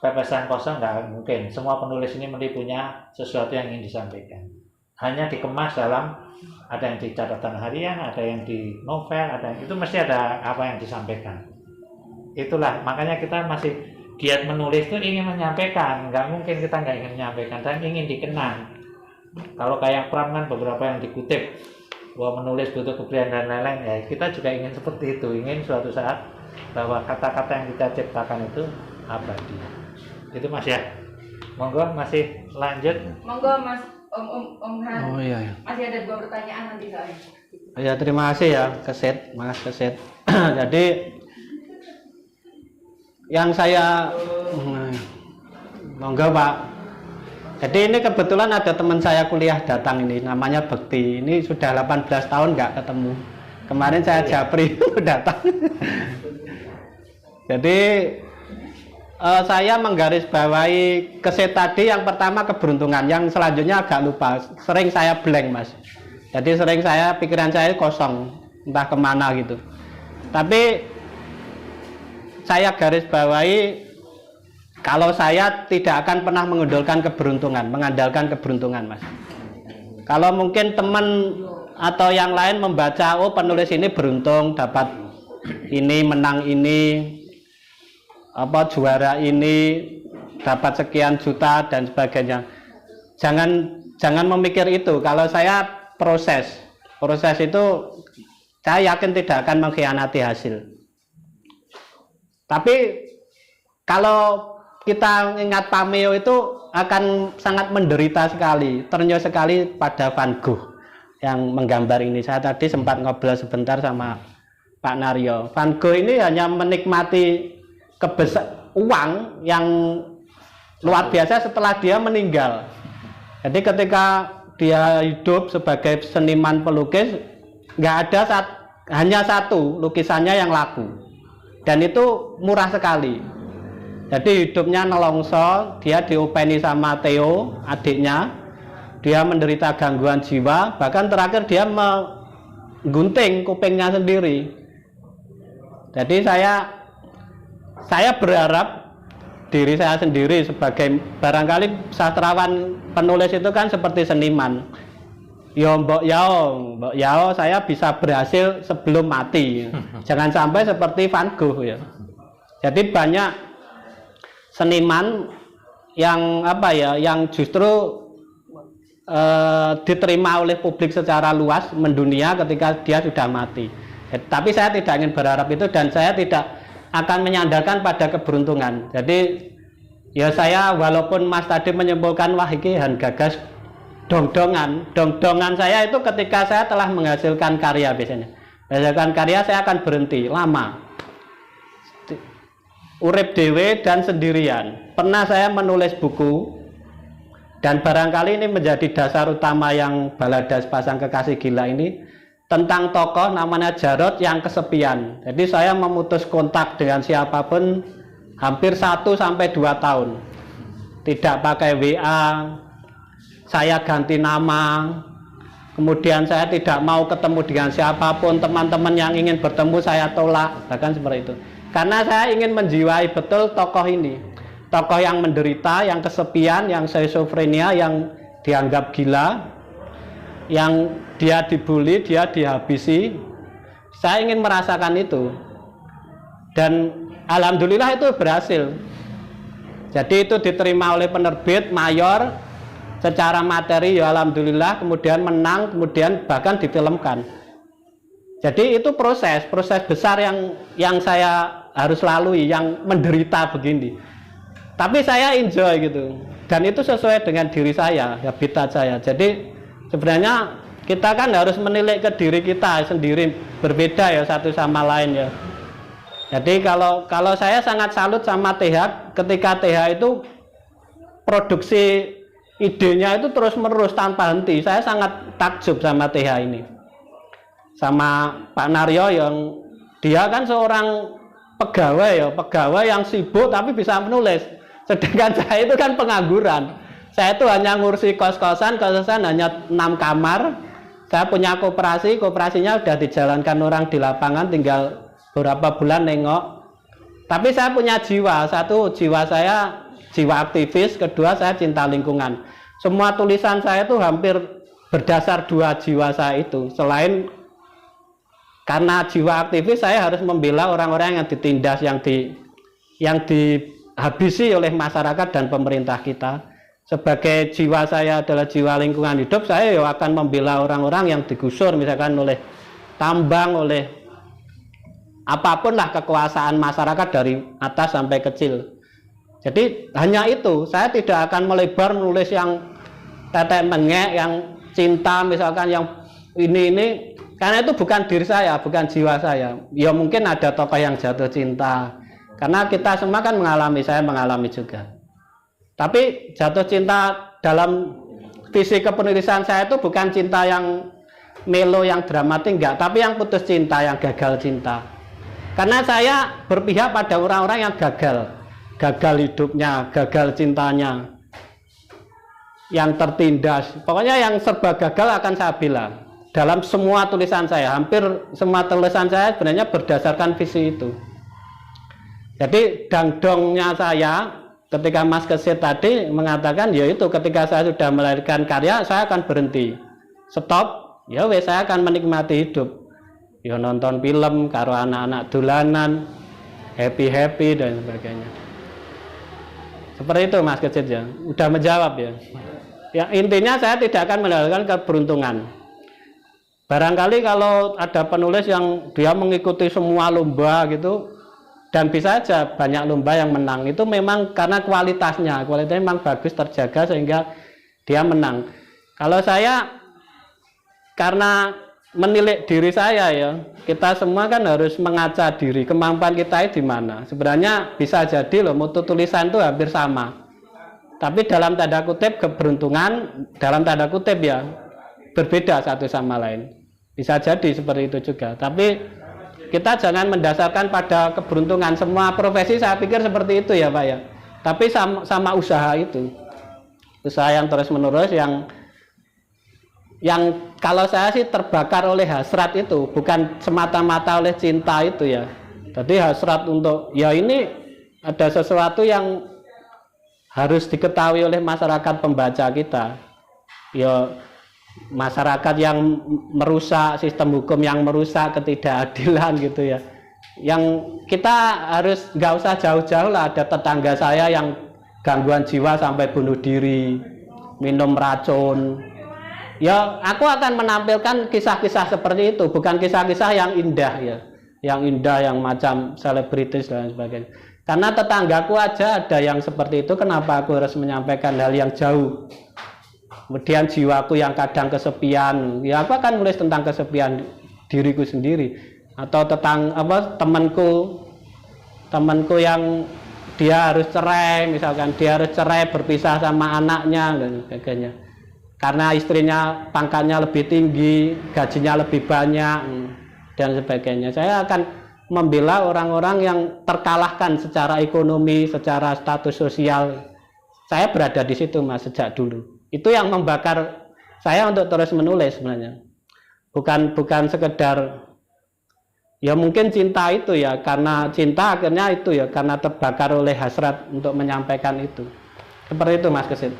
[SPEAKER 3] pepesan kosong, nggak mungkin. Semua penulis ini mesti punya sesuatu yang ingin disampaikan. hanya dikemas dalam, ada yang di catatan harian, ada yang di novel, ada yang, itu mesti ada apa yang disampaikan. Itulah makanya kita masih giat menulis itu ingin menyampaikan, nggak mungkin kita nggak ingin menyampaikan dan ingin dikenang. Kalau kayak Pram kan beberapa yang dikutip bahwa menulis butuh keberanian dan lain-lain, ya kita juga ingin seperti itu, ingin suatu saat bahwa kata-kata yang kita ciptakan itu abadi. Itu Mas ya. Monggo masih lanjut.
[SPEAKER 2] Monggo Mas Om Han.
[SPEAKER 5] Oh iya.
[SPEAKER 2] Masih ada 2 pertanyaan nanti soalnya.
[SPEAKER 5] Ya terima kasih ya Kesit, Mas Kesit. Jadi yang saya monggo Pak. Jadi ini kebetulan ada teman saya kuliah datang ini, namanya Bekti. Ini sudah 18 tahun nggak ketemu. Kemarin saya japri datang. Jadi saya menggarisbawahi Kesit tadi, yang pertama keberuntungan, yang selanjutnya agak lupa. Sering saya blank Mas. Jadi sering pikiran saya kosong, entah kemana gitu. Tapi saya garis bawahi, kalau saya tidak akan pernah mengandalkan keberuntungan Mas. Kalau mungkin teman atau yang lain membaca, oh penulis ini beruntung dapat ini, menang ini, apa juara ini, dapat sekian juta dan sebagainya. Jangan memikir itu. Kalau saya proses itu saya yakin tidak akan mengkhianati hasil. Tapi kalau kita ingat Pameo itu akan sangat menderita sekali, ternyuh sekali pada Van Gogh yang menggambar ini. Saya tadi sempat ngobrol sebentar sama Pak Naryo. Van Gogh ini hanya menikmati uang yang luar biasa setelah dia meninggal. Jadi ketika dia hidup sebagai seniman pelukis, nggak ada hanya satu lukisannya yang laku, dan itu murah sekali. Jadi hidupnya nelongso, dia diopeni sama Theo, adiknya. Dia menderita gangguan jiwa, bahkan terakhir dia menggunting kupingnya sendiri. Jadi saya berharap diri saya sendiri sebagai, barangkali sastrawan penulis itu kan seperti seniman. Mbok yao saya bisa berhasil sebelum mati. Jangan sampai seperti Van Gogh ya. Jadi banyak seniman yang yang justru diterima oleh publik secara luas mendunia ketika dia sudah mati. Tapi saya tidak ingin berharap itu, dan saya tidak akan menyandarkan pada keberuntungan. Jadi ya saya, walaupun Mas tadi menyimpulkan wah iki han gagas dongdongan saya itu ketika saya telah menghasilkan karya. Biasanya menghasilkan karya saya akan berhenti lama, urip dewe dan sendirian. Pernah saya menulis buku, dan barangkali ini menjadi dasar utama yang Balada Sepasang Kekasih Gila ini, tentang tokoh namanya Jarot yang kesepian. Jadi saya memutus kontak dengan siapapun hampir 1-2 tahun, tidak pakai WA, saya ganti nama, kemudian saya tidak mau ketemu dengan siapapun, teman-teman yang ingin bertemu saya tolak, bahkan seperti itu. Karena saya ingin menjiwai betul tokoh ini, tokoh yang menderita, yang kesepian, yang schizophrenia, yang dianggap gila, yang dia dibully, dia dihabisi. Saya ingin merasakan itu, dan alhamdulillah itu berhasil. Jadi itu diterima oleh penerbit mayor secara materi, ya alhamdulillah, kemudian menang, kemudian bahkan difilmkan. Jadi itu proses besar yang saya harus lalui, yang menderita begini. Tapi saya enjoy gitu, dan itu sesuai dengan diri saya, habitat saya. Jadi sebenarnya kita kan harus menilik ke diri kita sendiri, berbeda ya satu sama lain ya. Jadi kalau saya sangat salut sama TH, ketika TH itu produksi idenya itu terus menerus tanpa henti. Saya sangat takjub sama TH ini, sama Pak Naryo yang dia kan seorang pegawai yang sibuk tapi bisa menulis. Sedangkan saya itu kan pengangguran. Saya itu hanya ngurusi kos-kosan hanya 6 kamar. Saya punya kooperasinya sudah dijalankan orang di lapangan, tinggal beberapa bulan nengok. Tapi saya punya jiwa, satu jiwa saya jiwa aktivis, kedua saya cinta lingkungan. Semua tulisan saya itu hampir berdasar dua jiwa saya itu, selain karena jiwa aktivis, saya harus membela orang-orang yang ditindas, yang dihabisi oleh masyarakat dan pemerintah kita. Sebagai jiwa saya adalah jiwa lingkungan hidup, saya ya akan membela orang-orang yang digusur misalkan oleh tambang, oleh apapun lah kekuasaan masyarakat dari atas sampai kecil. Jadi hanya itu, saya tidak akan melebar menulis yang tetek mengek, yang cinta misalkan, yang ini, karena itu bukan diri saya, bukan jiwa saya. Ya mungkin ada tokoh yang jatuh cinta, karena kita semua kan mengalami, saya mengalami juga. Tapi jatuh cinta dalam visi kepenulisan saya itu bukan cinta yang melo, yang dramatik, enggak, tapi yang putus cinta, yang gagal cinta. Karena saya berpihak pada orang-orang yang gagal hidupnya, gagal cintanya, yang tertindas. Pokoknya yang serba gagal akan saya bela. Dalam semua tulisan saya, hampir semua tulisan saya sebenarnya berdasarkan visi itu. Jadi dangdongnya saya ketika Mas Kesit tadi mengatakan, ya itu ketika saya sudah melahirkan karya, saya akan berhenti, stop, ya wes, saya akan menikmati hidup, ya nonton film karo anak-anak dolanan, happy dan sebagainya. Seperti itu Mas Kesit ya, udah menjawab ya. Ya intinya saya tidak akan mendapatkan keberuntungan. Barangkali kalau ada penulis yang dia mengikuti semua lomba gitu, dan bisa aja banyak lomba yang menang, itu memang karena kualitasnya memang bagus, terjaga sehingga dia menang. Kalau saya karena menilik diri saya ya, kita semua kan harus mengaca diri, kemampuan kita di mana. Sebenarnya bisa jadi loh mutu tulisan itu hampir sama, tapi dalam tanda kutip keberuntungan, dalam tanda kutip ya, berbeda satu sama lain. Bisa jadi seperti itu juga, tapi kita jangan mendasarkan pada keberuntungan. Semua profesi saya pikir seperti itu ya Pak ya. Tapi sama usaha itu, usaha yang terus menerus, yang kalau saya sih terbakar oleh hasrat itu, bukan semata-mata oleh cinta itu ya. Jadi hasrat untuk, ya ini ada sesuatu yang harus diketahui oleh masyarakat pembaca kita. Ya masyarakat yang merusak sistem hukum, yang merusak ketidakadilan gitu ya, yang kita harus nggak usah jauh-jauh lah. Ada tetangga saya yang gangguan jiwa sampai bunuh diri, minum racun, ya aku akan menampilkan kisah-kisah seperti itu, bukan kisah-kisah yang indah ya, yang macam selebritis dan sebagainya. Karena tetanggaku aja ada yang seperti itu, kenapa aku harus menyampaikan hal yang jauh? Kemudian jiwaku yang kadang kesepian, ya aku akan nulis tentang kesepian diriku sendiri. Atau tentang temanku yang dia harus cerai, misalkan dia harus cerai, berpisah sama anaknya dan sebagainya. Karena istrinya pangkatnya lebih tinggi, gajinya lebih banyak dan sebagainya. Saya akan membela orang-orang yang terkalahkan secara ekonomi, secara status sosial. Saya berada di situ Mas sejak dulu. Itu yang membakar saya untuk terus menulis sebenarnya. Bukan sekedar ya mungkin cinta itu ya, karena cinta akhirnya itu ya karena terbakar oleh hasrat untuk menyampaikan itu. Seperti itu Mas Kesit.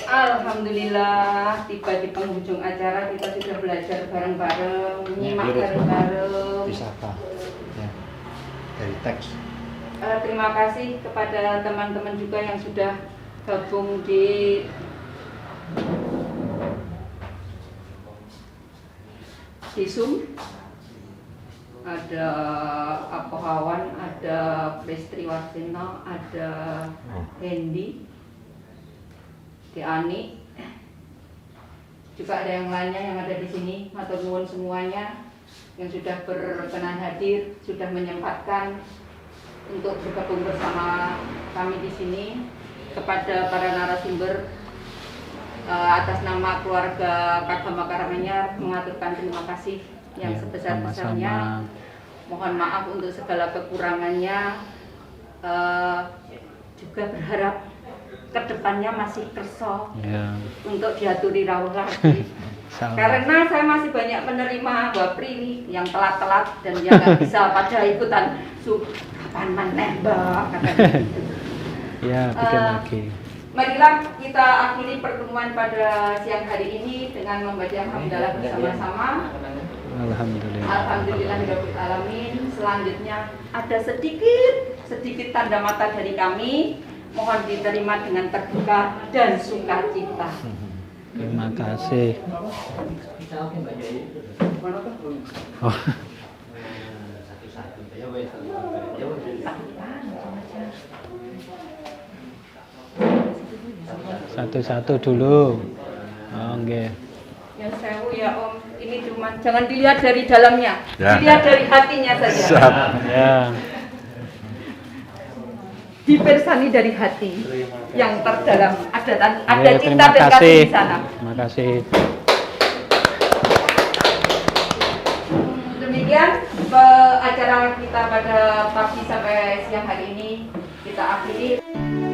[SPEAKER 2] Alhamdulillah, tiba di penghujung acara, kita sudah belajar bareng-bareng, menyimak bareng-bareng.
[SPEAKER 3] Bisa apa? Ya, dari teks.
[SPEAKER 2] Terima kasih kepada teman-teman juga yang sudah gabung di Zoom. Ada Apohawan, ada Prestri Wasino, ada Hendy, Ani, juga ada yang lainnya yang ada di sini. Matur nuwun semuanya yang sudah berkenan hadir, sudah menyempatkan untuk bergabung bersama kami di sini. Kepada para narasumber, atas nama keluarga Kagama Karanganyar mengaturkan terima kasih yang sebesar-besarnya. Mohon maaf untuk segala kekurangannya. Juga berharap kedepannya masih kerso untuk diaturi rawuh lagi. Karena saya masih banyak menerima wapri yang telat-telat dan yang nggak bisa pada ikutan kapan maneh Mbak, katanya gitu.
[SPEAKER 5] Ya, bikin lagi.
[SPEAKER 2] Marilah kita akhiri pertemuan pada siang hari ini dengan membaca hamdalah bersama-sama.
[SPEAKER 5] Alhamdulillah.
[SPEAKER 2] Alhamdulillahirabbil alamin. Selanjutnya ada sedikit tanda mata dari kami. Mohon diterima dengan terbuka dan sukacita.
[SPEAKER 5] Terima kasih. Oh. Satu-satu dulu. Oh, nggih.
[SPEAKER 2] Ya sewu ya Om, ini cuma jangan dilihat dari dalamnya,
[SPEAKER 4] Ya.
[SPEAKER 2] dilihat dari hatinya saja.
[SPEAKER 4] Siap.
[SPEAKER 5] Ya.
[SPEAKER 2] Dipersani dari hati yang terdalam. Ada
[SPEAKER 5] Ya,
[SPEAKER 2] cinta dan kasih di sana.
[SPEAKER 5] Terima kasih.
[SPEAKER 2] Demikian acara kita pada pagi sampai siang hari ini kita akhiri.